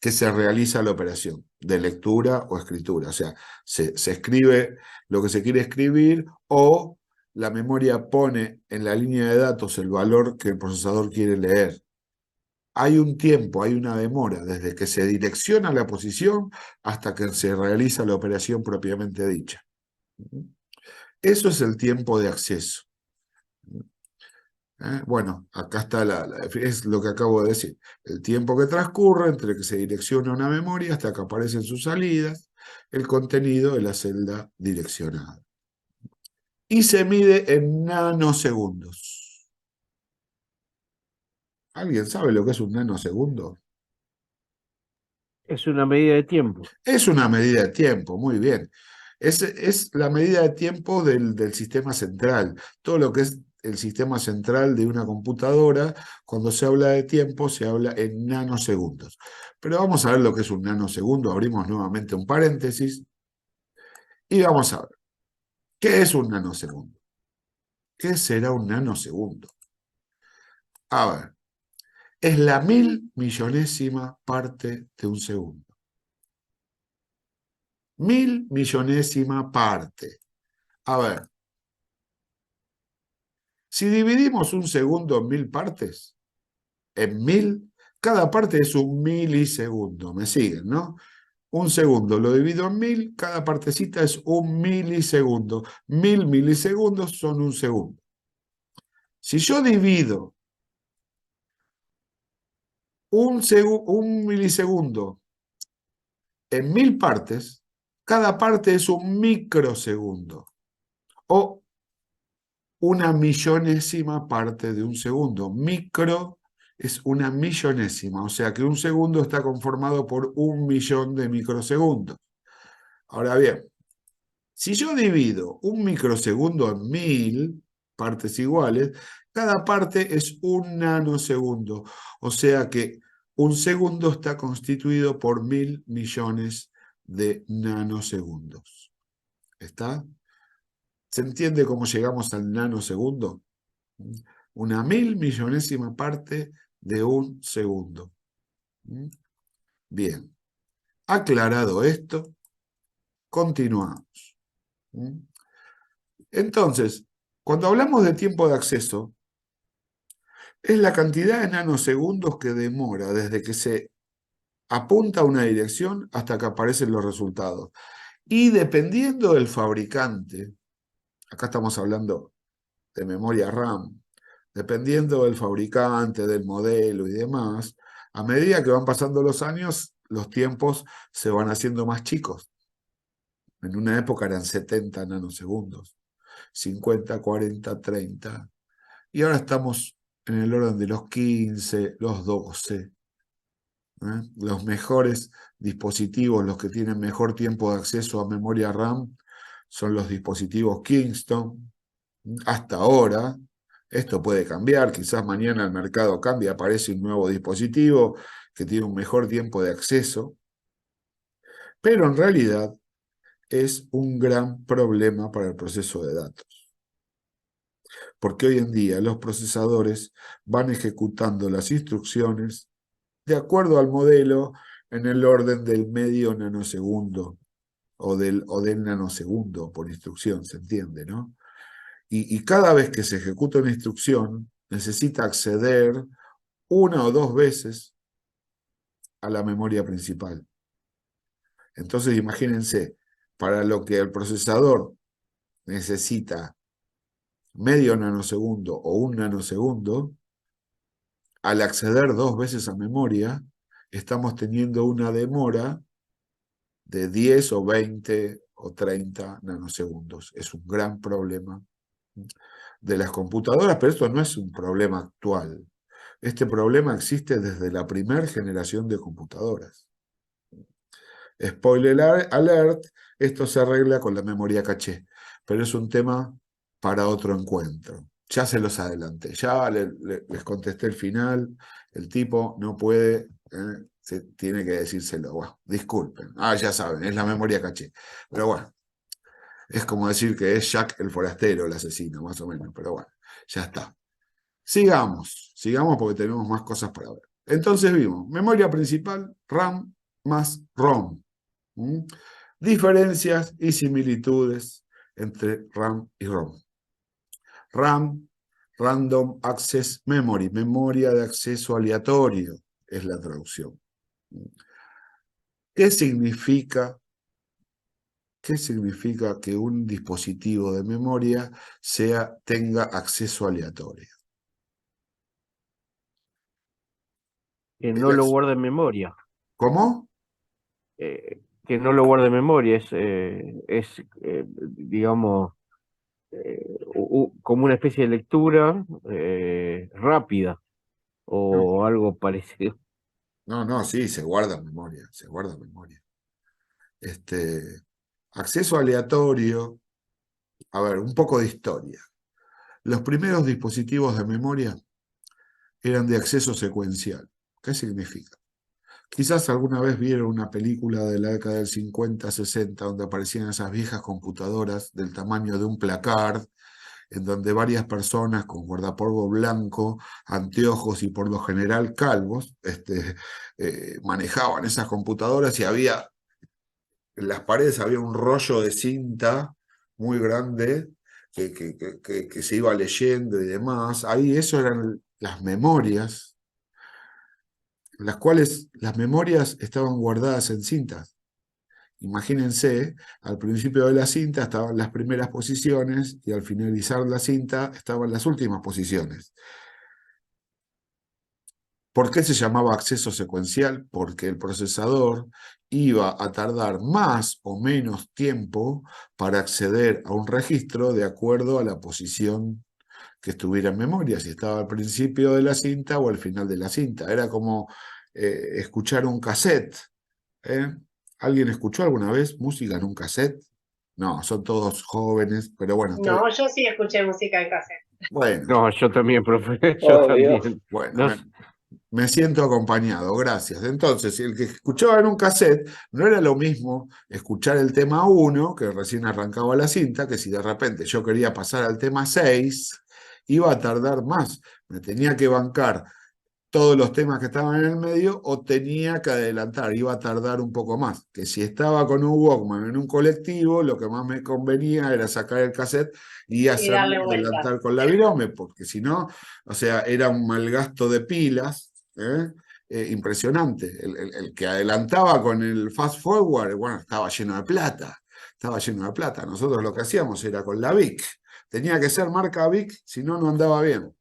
que se realiza la operación de lectura o escritura. O sea, se escribe lo que se quiere escribir o la memoria pone en la línea de datos el valor que el procesador quiere leer. Hay un tiempo, hay una demora desde que se direcciona la posición hasta que se realiza la operación propiamente dicha. Eso es el tiempo de acceso. Bueno, acá está es lo que acabo de decir. El tiempo que transcurre entre que se direcciona una memoria hasta que aparecen sus salidas, el contenido de la celda direccionada. Y se mide en nanosegundos. ¿Alguien sabe lo que es un nanosegundo? Es una medida de tiempo. Es una medida de tiempo, muy bien. Es la medida de tiempo del sistema central. Todo lo que es el sistema central de una computadora, cuando se habla de tiempo, se habla en nanosegundos. Pero vamos a ver lo que es un nanosegundo. Abrimos nuevamente un paréntesis y vamos a ver. ¿Qué es un nanosegundo? ¿Qué será un nanosegundo? A ver, es la 1000.000.000ª parte de un segundo. 1000.000.000ª parte. A ver, si dividimos un segundo en 1000 partes, en 1000, cada parte es un milisegundo. ¿Me siguen, no? Un segundo lo divido en 1000, cada partecita es un milisegundo. 1000 milisegundos son un segundo. Si yo divido un milisegundo en 1000 partes, cada parte es un microsegundo. O una millonésima parte de un segundo. Micro es una millonésima, o sea que un segundo está conformado por 1.000.000 de microsegundos. Ahora bien, si yo divido un microsegundo en 1000 partes iguales, cada parte es un nanosegundo, o sea que un segundo está constituido por 1000 millones de nanosegundos. ¿Está? ¿Se entiende cómo llegamos al nanosegundo? Una 1000 millonésima parte de un segundo. Bien. Aclarado esto, continuamos. Entonces, cuando hablamos de tiempo de acceso, es la cantidad de nanosegundos que demora desde que se apunta a una dirección hasta que aparecen los resultados. Y dependiendo del fabricante, acá estamos hablando de memoria RAM, dependiendo del fabricante, del modelo y demás, a medida que van pasando los años, los tiempos se van haciendo más chicos. En una época eran 70 nanosegundos, 50, 40, 30. Y ahora estamos en el orden de los 15, los 12. Los mejores dispositivos, los que tienen mejor tiempo de acceso a memoria RAM, son los dispositivos Kingston. Hasta ahora, esto puede cambiar, quizás mañana el mercado cambie, aparece un nuevo dispositivo que tiene un mejor tiempo de acceso, pero en realidad es un gran problema para el proceso de datos. Porque hoy en día los procesadores van ejecutando las instrucciones de acuerdo al modelo en el orden del medio nanosegundo o del nanosegundo por instrucción, ¿se entiende, no? Y cada vez que se ejecuta una instrucción, necesita acceder una o dos veces a la memoria principal. Entonces, imagínense, para lo que el procesador necesita medio nanosegundo o un nanosegundo, al acceder dos veces a memoria, estamos teniendo una demora de 10 o 20 o 30 nanosegundos. Es un gran problema de las computadoras, pero esto no es un problema actual. Este problema existe desde la primera generación de computadoras. Spoiler alert, esto se arregla con la memoria caché, pero es un tema para otro encuentro. Ya se los adelanté, ya les contesté el final, el tipo no puede, tiene que decírselo. Bueno, disculpen, ya saben, es la memoria caché. Pero bueno, es como decir que es Jack el forastero, el asesino, más o menos, pero bueno, ya está. Sigamos porque tenemos más cosas para ver. Entonces vimos, memoria principal, RAM más ROM. Diferencias y similitudes entre RAM y ROM. RAM, Random Access Memory, memoria de acceso aleatorio, es la traducción. ¿Qué significa que un dispositivo de memoria tenga acceso aleatorio? Que no lo guarde en memoria. ¿Cómo? Que no lo guarde en memoria, digamos, como una especie de lectura rápida o algo parecido. No, sí, se guarda en memoria, se guarda en memoria. Acceso aleatorio, a ver, un poco de historia. Los primeros dispositivos de memoria eran de acceso secuencial. ¿Qué significa? Quizás alguna vez vieron una película de la década del 50, 60, donde aparecían esas viejas computadoras del tamaño de un placard, en donde varias personas con guardapolvo blanco, anteojos y por lo general calvos, manejaban esas computadoras y en las paredes había un rollo de cinta muy grande que se iba leyendo y demás. Ahí eso eran las memorias, las cuales las memorias estaban guardadas en cintas. Imagínense, al principio de la cinta estaban las primeras posiciones y al finalizar la cinta estaban las últimas posiciones. ¿Por qué se llamaba acceso secuencial? Porque el procesador iba a tardar más o menos tiempo para acceder a un registro de acuerdo a la posición que estuviera en memoria, si estaba al principio de la cinta o al final de la cinta. Era como escuchar un cassette. ¿Alguien escuchó alguna vez música en un cassette? No, son todos jóvenes, pero bueno. No, yo sí escuché música en cassette. Bueno, No, yo también, profe, yo Obvio. también. bueno, No, Me siento acompañado, gracias. Entonces, el que escuchaba en un cassette no era lo mismo escuchar el tema 1, que recién arrancaba la cinta, que si de repente yo quería pasar al tema 6, iba a tardar más. Me tenía que bancar todos los temas que estaban en el medio o tenía que adelantar, iba a tardar un poco más. Que si estaba con un Walkman en un colectivo, lo que más me convenía era sacar el cassette y Y hacerlo darle vuelta. adelantar con la virome, porque si no, o sea, era un mal gasto de pilas. Impresionante. El que adelantaba con el fast forward, bueno, estaba lleno de plata. Estaba lleno de plata. Nosotros lo que hacíamos era con la Vic. Tenía que ser marca Vic, si no, no andaba bien.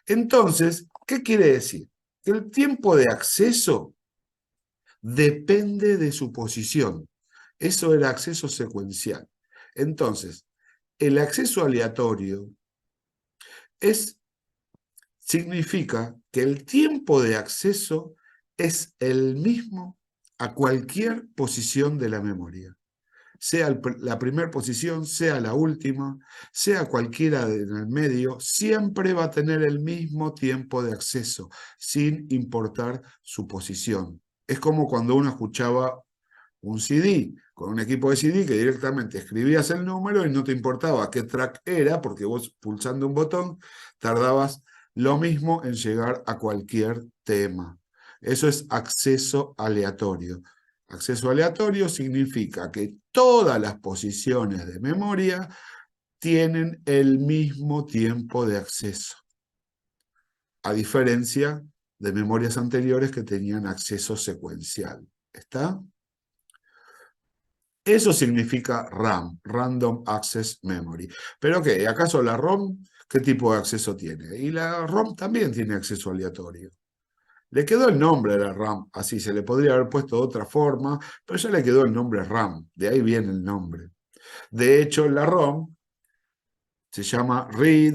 Entonces, ¿qué quiere decir? Que el tiempo de acceso depende de su posición. Eso era acceso secuencial. Entonces, el acceso aleatorio significa que el tiempo de acceso es el mismo a cualquier posición de la memoria. Sea la primera posición, sea la última, sea cualquiera en el medio, siempre va a tener el mismo tiempo de acceso, sin importar su posición. Es como cuando uno escuchaba un CD, con un equipo de CD que directamente escribías el número y no te importaba qué track era, porque vos pulsando un botón tardabas lo mismo en llegar a cualquier tema. Eso es acceso aleatorio. Acceso aleatorio significa que todas las posiciones de memoria tienen el mismo tiempo de acceso, a diferencia de memorias anteriores que tenían acceso secuencial. ¿Está? Eso significa RAM, Random Access Memory. ¿Pero qué? ¿Acaso la ROM qué tipo de acceso tiene? Y la ROM también tiene acceso aleatorio. Le quedó el nombre de la RAM, así se le podría haber puesto de otra forma, pero ya le quedó el nombre RAM, de ahí viene el nombre. De hecho, la ROM se llama Read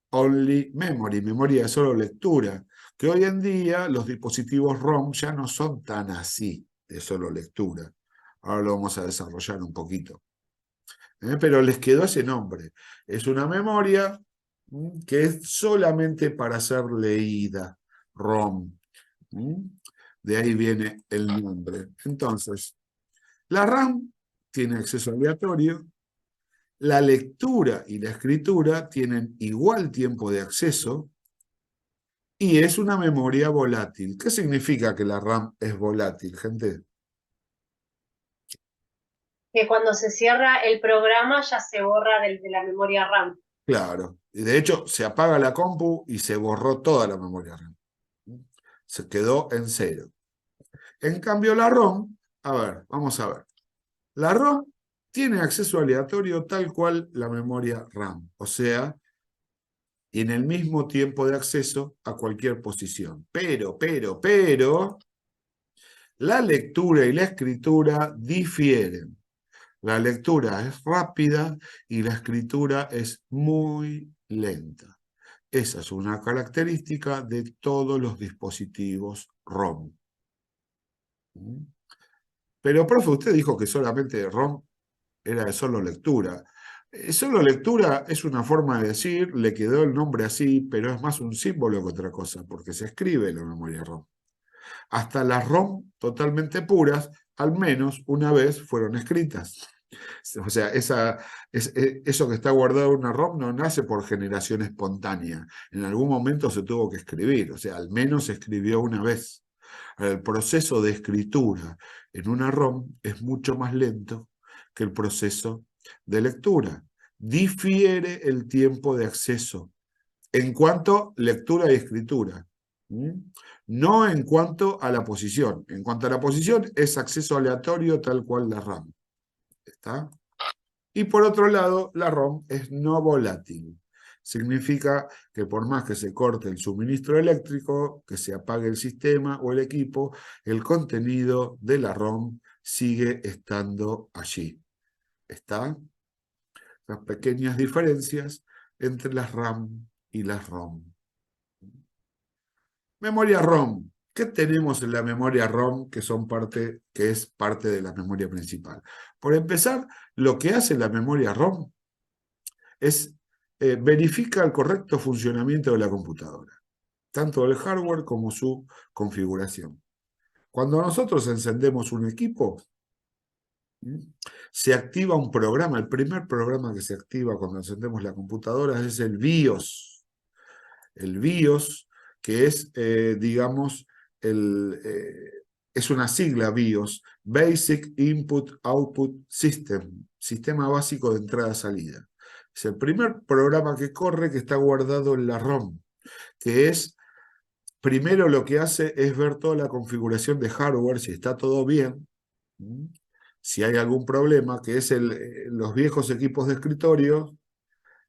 Only Memory, memoria de solo lectura, que hoy en día los dispositivos ROM ya no son tan así, de solo lectura. Ahora lo vamos a desarrollar un poquito. Pero les quedó ese nombre. Es una memoria que es solamente para ser leída, ROM. De ahí viene el nombre. Entonces, la RAM tiene acceso aleatorio, la lectura y la escritura tienen igual tiempo de acceso y es una memoria volátil. ¿Qué significa que la RAM es volátil, gente? Que cuando se cierra el programa ya se borra de la memoria RAM. Claro. Y de hecho, se apaga la compu y se borró toda la memoria RAM. Se quedó en cero. En cambio, la ROM, a ver, vamos a ver. La ROM tiene acceso aleatorio tal cual la memoria RAM, o sea, tiene el mismo tiempo de acceso a cualquier posición. Pero, la lectura y la escritura difieren. La lectura es rápida y la escritura es muy lenta. Esa es una característica de todos los dispositivos ROM. Pero, profe, usted dijo que solamente ROM era de solo lectura. Solo lectura es una forma de decir, le quedó el nombre así, pero es más un símbolo que otra cosa, porque se escribe en la memoria ROM. Hasta las ROM totalmente puras, al menos una vez fueron escritas. O sea, eso que está guardado en una ROM no nace por generación espontánea. En algún momento se tuvo que escribir, o sea, al menos se escribió una vez. El proceso de escritura en una ROM es mucho más lento que el proceso de lectura. Difiere el tiempo de acceso en cuanto a lectura y escritura. No en cuanto a la posición. En cuanto a la posición, es acceso aleatorio tal cual la RAM. ¿Está? Y por otro lado, la ROM es no volátil. Significa que por más que se corte el suministro eléctrico, que se apague el sistema o el equipo, el contenido de la ROM sigue estando allí. ¿Está? Las pequeñas diferencias entre las RAM y las ROM. Memoria ROM. ¿Qué tenemos en la memoria ROM que es parte de la memoria principal? Por empezar, lo que hace la memoria ROM es verifica el correcto funcionamiento de la computadora. tanto el hardware como su configuración. Cuando nosotros encendemos un equipo, se activa un programa. El primer programa que se activa cuando encendemos la computadora es el BIOS. El BIOS, que es, digamos, es una sigla BIOS, Basic Input Output System, sistema básico de entrada-salida. Es el primer programa que corre que está guardado en la ROM, que es, primero lo que hace es ver toda la configuración de hardware, si está todo bien, si hay algún problema, que es los viejos equipos de escritorio,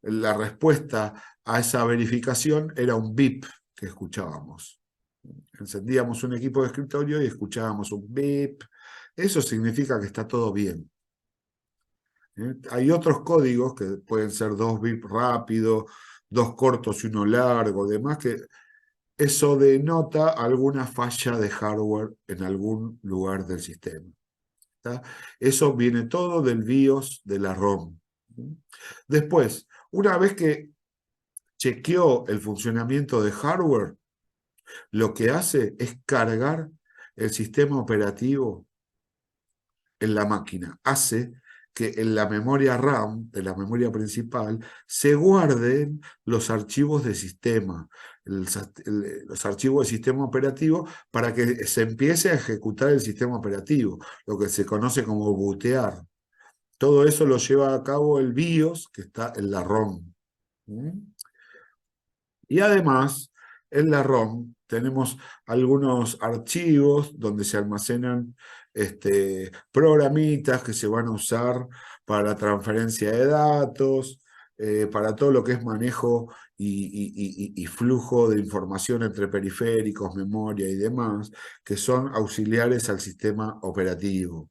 la respuesta a esa verificación era un beep que escuchábamos. Encendíamos un equipo de escritorio y escuchábamos un beep. Eso significa que está todo bien. Hay otros códigos que pueden ser 2 bip rápido, 2 cortos y 1 largo, demás, que eso denota alguna falla de hardware en algún lugar del sistema. ¿Está? Eso viene todo del BIOS de la ROM. Después, una vez que chequeó el funcionamiento de hardware, lo que hace es cargar el sistema operativo en la máquina. Hace que en la memoria RAM, de la memoria principal, se guarden los archivos de sistema, los archivos de sistema operativo, para que se empiece a ejecutar el sistema operativo, lo que se conoce como bootear. Todo eso lo lleva a cabo el BIOS, que está en la ROM. Y además, en la ROM tenemos algunos archivos donde se almacenan programitas que se van a usar para la transferencia de datos, para todo lo que es manejo y flujo de información entre periféricos, memoria y demás, que son auxiliares al sistema operativo.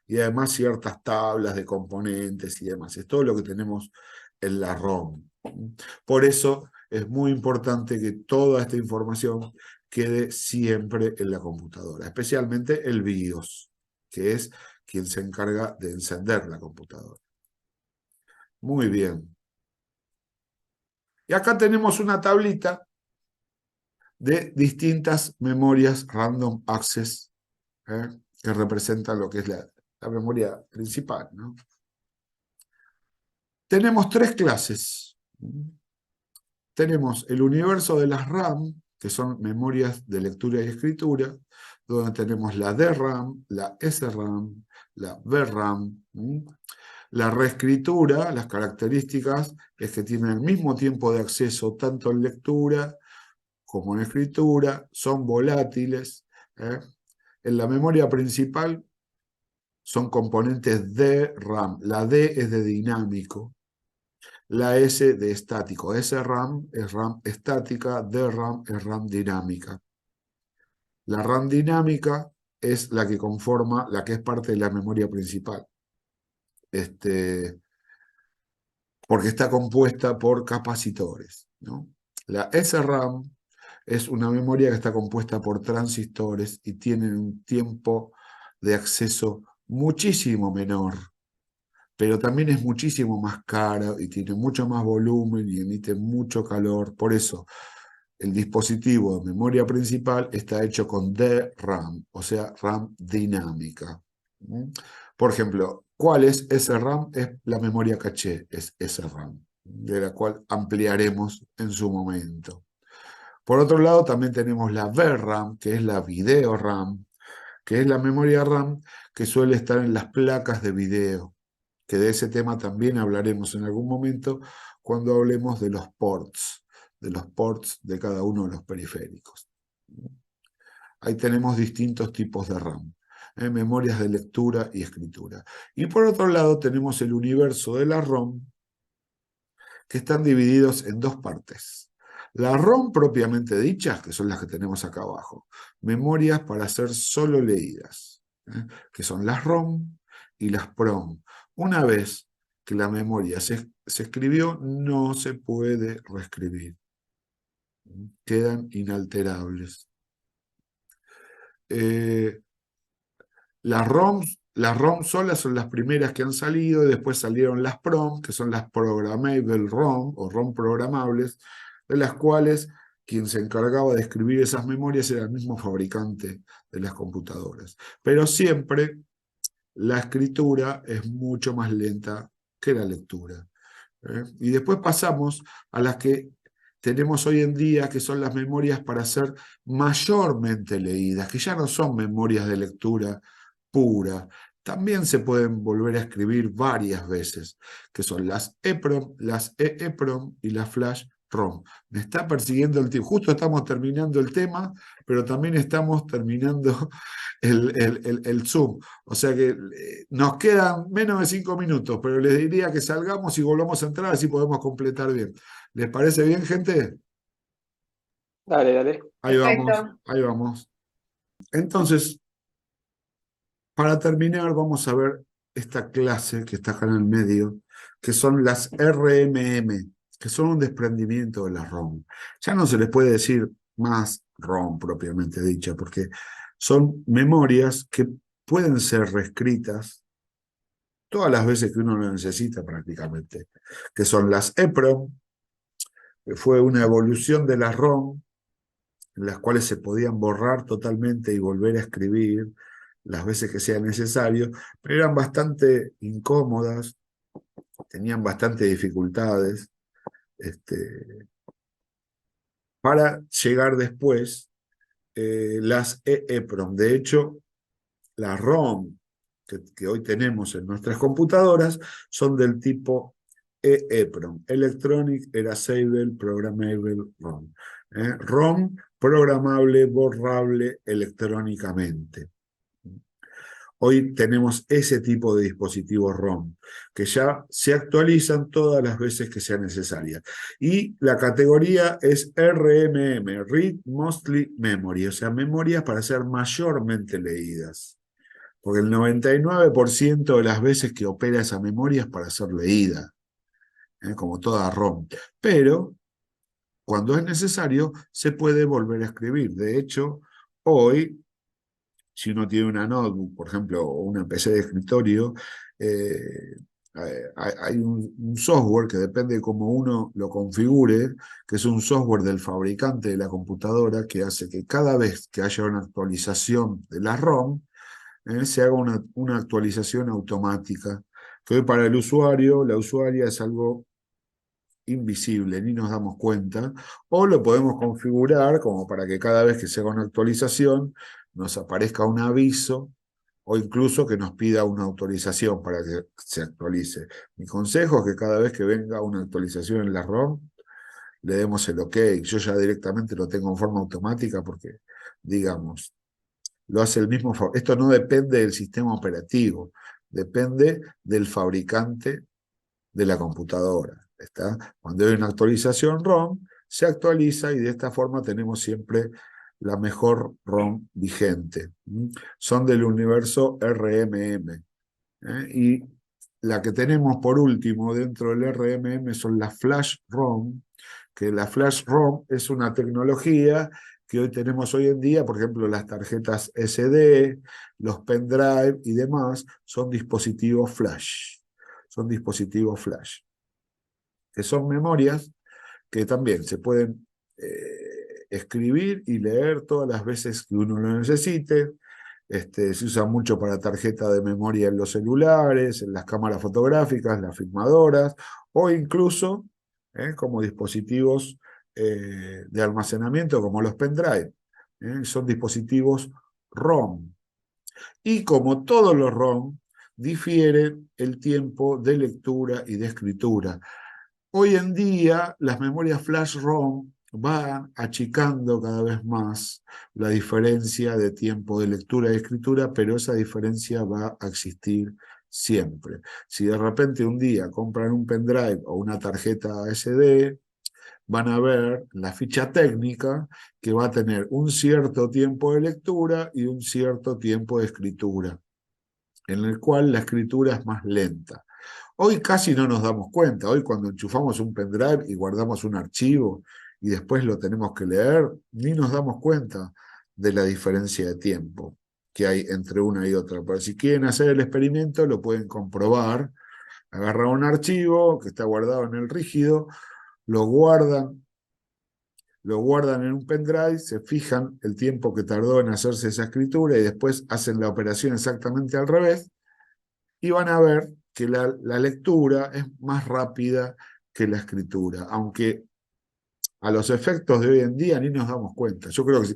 Y además ciertas tablas de componentes y demás. Es todo lo que tenemos en la ROM. Por eso es muy importante que toda esta información quede siempre en la computadora, especialmente el BIOS, que es quien se encarga de encender la computadora. Muy bien. Y acá tenemos una tablita de distintas memorias Random Access, que representan lo que es la memoria principal, ¿no? Tenemos 3 clases. Tenemos el universo de las RAM, que son memorias de lectura y escritura, donde tenemos la DRAM, la SRAM, la VRAM. La reescritura, las características es que tienen el mismo tiempo de acceso tanto en lectura como en escritura, son volátiles. En la memoria principal son componentes de RAM. La D es de dinámico, la S de estático. SRAM es RAM estática, DRAM es RAM dinámica. La RAM dinámica es la que conforma, la que es parte de la memoria principal. Porque está compuesta por capacitores, ¿no? La SRAM es una memoria que está compuesta por transistores y tiene un tiempo de acceso muchísimo menor, pero también es muchísimo más cara y tiene mucho más volumen y emite mucho calor. Por eso, el dispositivo de memoria principal está hecho con DRAM, o sea, RAM dinámica. Por ejemplo, ¿cuál es SRAM? Es la memoria caché, es SRAM, de la cual ampliaremos en su momento. Por otro lado, también tenemos la VRAM, que es la video RAM, que es la memoria RAM que suele estar en las placas de video, que de ese tema también hablaremos en algún momento cuando hablemos de los ports de cada uno de los periféricos. Ahí tenemos distintos tipos de RAM, memorias de lectura y escritura. Y por otro lado tenemos el universo de la ROM, que están divididos en 2 partes. La ROM propiamente dicha, que son las que tenemos acá abajo, memorias para ser solo leídas, que son las ROM y las PROM. Una vez que la memoria se escribió, no se puede reescribir. Quedan inalterables. Las ROM solas son las primeras que han salido, y después salieron las PROM, que son las Programmable ROM, o ROM programables, de las cuales quien se encargaba de escribir esas memorias era el mismo fabricante de las computadoras. Pero siempre la escritura es mucho más lenta que la lectura. Y después pasamos a las que tenemos hoy en día, que son las memorias para ser mayormente leídas, que ya no son memorias de lectura pura. También se pueden volver a escribir varias veces, que son las EPROM, las EEPROM y las Flash ROM. Me está persiguiendo el tiempo. Justo estamos terminando el tema, pero también estamos terminando el Zoom. O sea que nos quedan menos de 5 minutos, pero les diría que salgamos y volvamos a entrar, así podemos completar bien. ¿Les parece bien, gente? Dale, dale. Ahí vamos, Perfecto. ahí vamos. Entonces, para terminar, vamos a ver esta clase que está acá en el medio, que son las RMM, que son un desprendimiento de las ROM. Ya no se les puede decir más ROM propiamente dicha, porque son memorias que pueden ser reescritas todas las veces que uno lo necesita prácticamente, que son las EPROM, que fue una evolución de las ROM, en las cuales se podían borrar totalmente y volver a escribir las veces que sea necesario, pero eran bastante incómodas, tenían bastante dificultades, para llegar después las EEPROM. De hecho, las ROM que hoy tenemos en nuestras computadoras son del tipo EEPROM, Electronic Erasable Programmable ROM. ROM programable, borrable electrónicamente. Hoy tenemos ese tipo de dispositivos ROM, que ya se actualizan todas las veces que sea necesaria. Y la categoría es RMM, Read Mostly Memory, o sea, memorias para ser mayormente leídas. Porque el 99% de las veces que opera esa memoria es para ser leída, como toda ROM. Pero cuando es necesario, se puede volver a escribir. De hecho, hoy, si uno tiene una notebook, por ejemplo, o una PC de escritorio, hay un software que depende de cómo uno lo configure, que es un software del fabricante de la computadora, que hace que cada vez que haya una actualización de la ROM, se haga una actualización automática, que hoy para el usuario, la usuaria es algo invisible, ni nos damos cuenta, o lo podemos configurar como para que cada vez que se haga una actualización nos aparezca un aviso o incluso que nos pida una autorización para que se actualice. Mi consejo es que cada vez que venga una actualización en la ROM, le demos el OK. Yo ya directamente lo tengo en forma automática porque, digamos, lo hace el mismo. Esto no depende del sistema operativo, depende del fabricante de la computadora. ¿Está? Cuando hay una actualización ROM, se actualiza y de esta forma tenemos siempre la mejor ROM vigente. Son del universo RMM. Y la que tenemos por último dentro del RMM son las Flash ROM, que la Flash ROM es una tecnología que hoy tenemos hoy en día, por ejemplo, las tarjetas SD, los pendrive y demás, son dispositivos Flash. Son dispositivos Flash, que son memorias que también se pueden escribir y leer todas las veces que uno lo necesite. Se usa mucho para tarjeta de memoria en los celulares, en las cámaras fotográficas, las filmadoras, o incluso como dispositivos de almacenamiento como los pendrive. Son dispositivos ROM. Y como todos los ROM, difieren el tiempo de lectura y de escritura. Hoy en día, las memorias flash ROM van achicando cada vez más la diferencia de tiempo de lectura y escritura, pero esa diferencia va a existir siempre. Si de repente un día compran un pendrive o una tarjeta SD, van a ver la ficha técnica que va a tener un cierto tiempo de lectura y un cierto tiempo de escritura, en el cual la escritura es más lenta. Hoy casi no nos damos cuenta. Hoy cuando enchufamos un pendrive y guardamos un archivo y después lo tenemos que leer, ni nos damos cuenta de la diferencia de tiempo que hay entre una y otra. Pero si quieren hacer el experimento, lo pueden comprobar. Agarran un archivo que está guardado en el rígido, lo guardan lo guardan en un pendrive, se fijan el tiempo que tardó en hacerse esa escritura y después hacen la operación exactamente al revés y van a ver que la lectura es más rápida que la escritura, aunque a los efectos de hoy en día ni nos damos cuenta. Yo creo que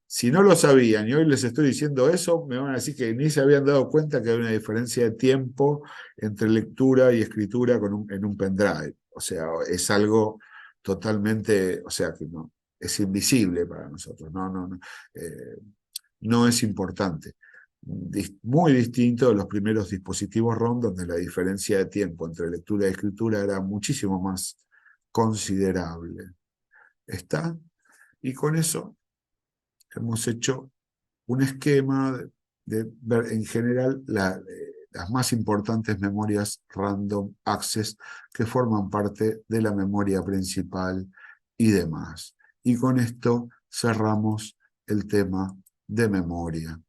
si no lo sabían y hoy les estoy diciendo eso, me van a decir que ni se habían dado cuenta que hay una diferencia de tiempo entre lectura y escritura en un pendrive. O sea, es algo totalmente, o sea, que no, es invisible para nosotros, no es importante. Muy distinto de los primeros dispositivos ROM, donde la diferencia de tiempo entre lectura y escritura era muchísimo más considerable. ¿Está? Y con eso hemos hecho un esquema de ver en general las más importantes memorias random access que forman parte de la memoria principal y demás. Y con esto cerramos el tema de memoria.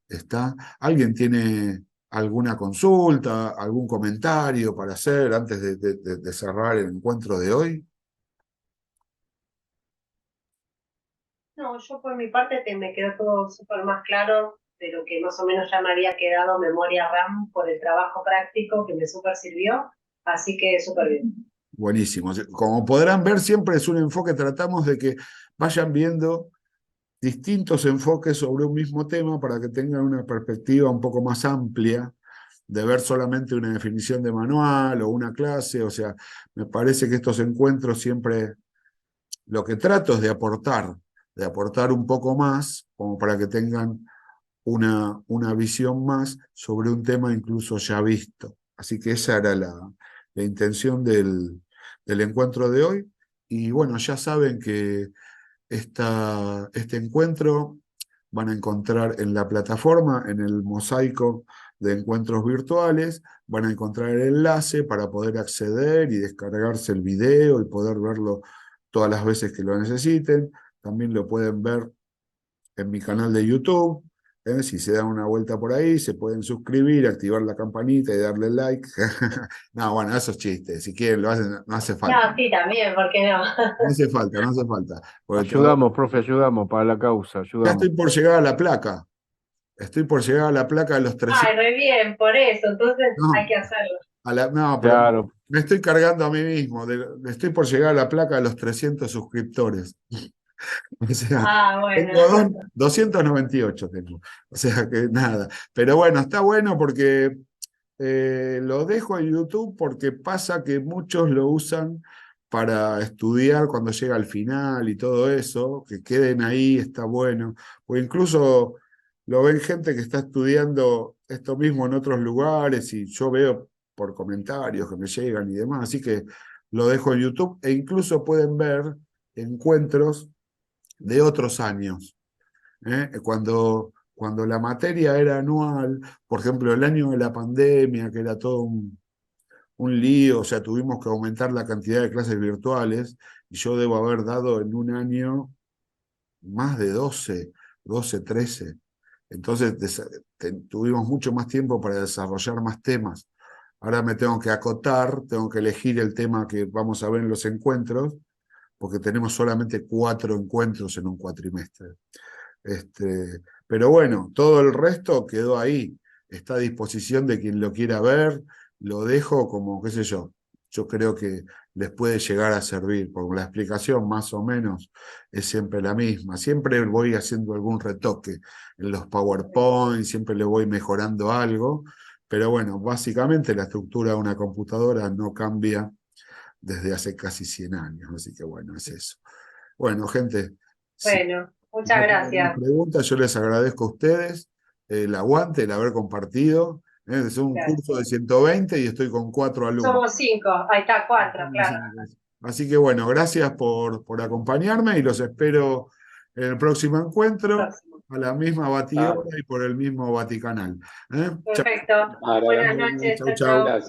¿Está? ¿Alguien tiene alguna consulta, algún comentario para hacer antes de cerrar el encuentro de hoy? No, yo por mi parte me quedó todo súper más claro de lo que más o menos ya me había quedado memoria RAM por el trabajo práctico que me súper sirvió, así que súper bien. Buenísimo. Como podrán ver, siempre es un enfoque, tratamos de que vayan viendo distintos enfoques sobre un mismo tema para que tengan una perspectiva un poco más amplia de ver solamente una definición de manual o una clase. O sea, me parece que estos encuentros siempre lo que trato es de aportar un poco más, como para que tengan una visión más sobre un tema incluso ya visto. Así que esa era la intención del encuentro de hoy. Y bueno, ya saben que este encuentro van a encontrar en la plataforma, en el mosaico de encuentros virtuales, van a encontrar el enlace para poder acceder y descargarse el video y poder verlo todas las veces que lo necesiten. También lo pueden ver en mi canal de YouTube. Si se dan una vuelta por ahí, se pueden suscribir, activar la campanita y darle like. No, bueno, esos chistes, si quieren lo hacen, no hace falta. No, sí, también, ¿por qué no? No hace falta, no hace falta. Porque Ayudamos, profe, ayudamos para la causa, ya estoy ayudamos. por llegar a la placa. Estoy por llegar a la placa de los Ay, 300. re bien, por eso, entonces hay No, que hacerlo. no, pero Claro, me estoy cargando a mí mismo. Estoy por llegar a la placa de los 300 suscriptores. O sea, Ah, bueno. tengo 298 tengo. O sea que nada. Pero bueno, está bueno porque lo dejo en YouTube porque pasa que muchos lo usan para estudiar cuando llega al final y todo eso, que queden ahí, está bueno. O incluso lo ven gente que está estudiando esto mismo en otros lugares y yo veo por comentarios que me llegan y demás, así que lo dejo en YouTube e incluso pueden ver encuentros de otros años. Cuando la materia era anual, por ejemplo, el año de la pandemia, que era todo un lío, o sea, tuvimos que aumentar la cantidad de clases virtuales, y yo debo haber dado en un año más de 13. Entonces tuvimos mucho más tiempo para desarrollar más temas. Ahora me tengo que acotar, tengo que elegir el tema que vamos a ver en los encuentros, porque tenemos solamente 4 encuentros en un cuatrimestre. Pero bueno, todo el resto quedó ahí. Está a disposición de quien lo quiera ver. Lo dejo como, qué sé yo creo que les puede llegar a servir, porque la explicación más o menos es siempre la misma. Siempre voy haciendo algún retoque en los PowerPoint, siempre le voy mejorando algo, pero bueno, básicamente la estructura de una computadora no cambia desde hace casi 100 años, así que bueno, es eso. Bueno, gente, si Bueno, muchas no tienen más gracias. preguntas, yo les agradezco a ustedes el aguante, el haber compartido. Es un curso de Gracias. 120 y estoy con 4 alumnos. Somos 5, ahí está, 4, claro. Así que bueno, gracias por acompañarme y los espero en el próximo encuentro Próximo. a la misma Ah, batihora y por el mismo Vaticanal. Chau, Perfecto. ahora, Buenas noches, chau, chao, chau. chao. gracias.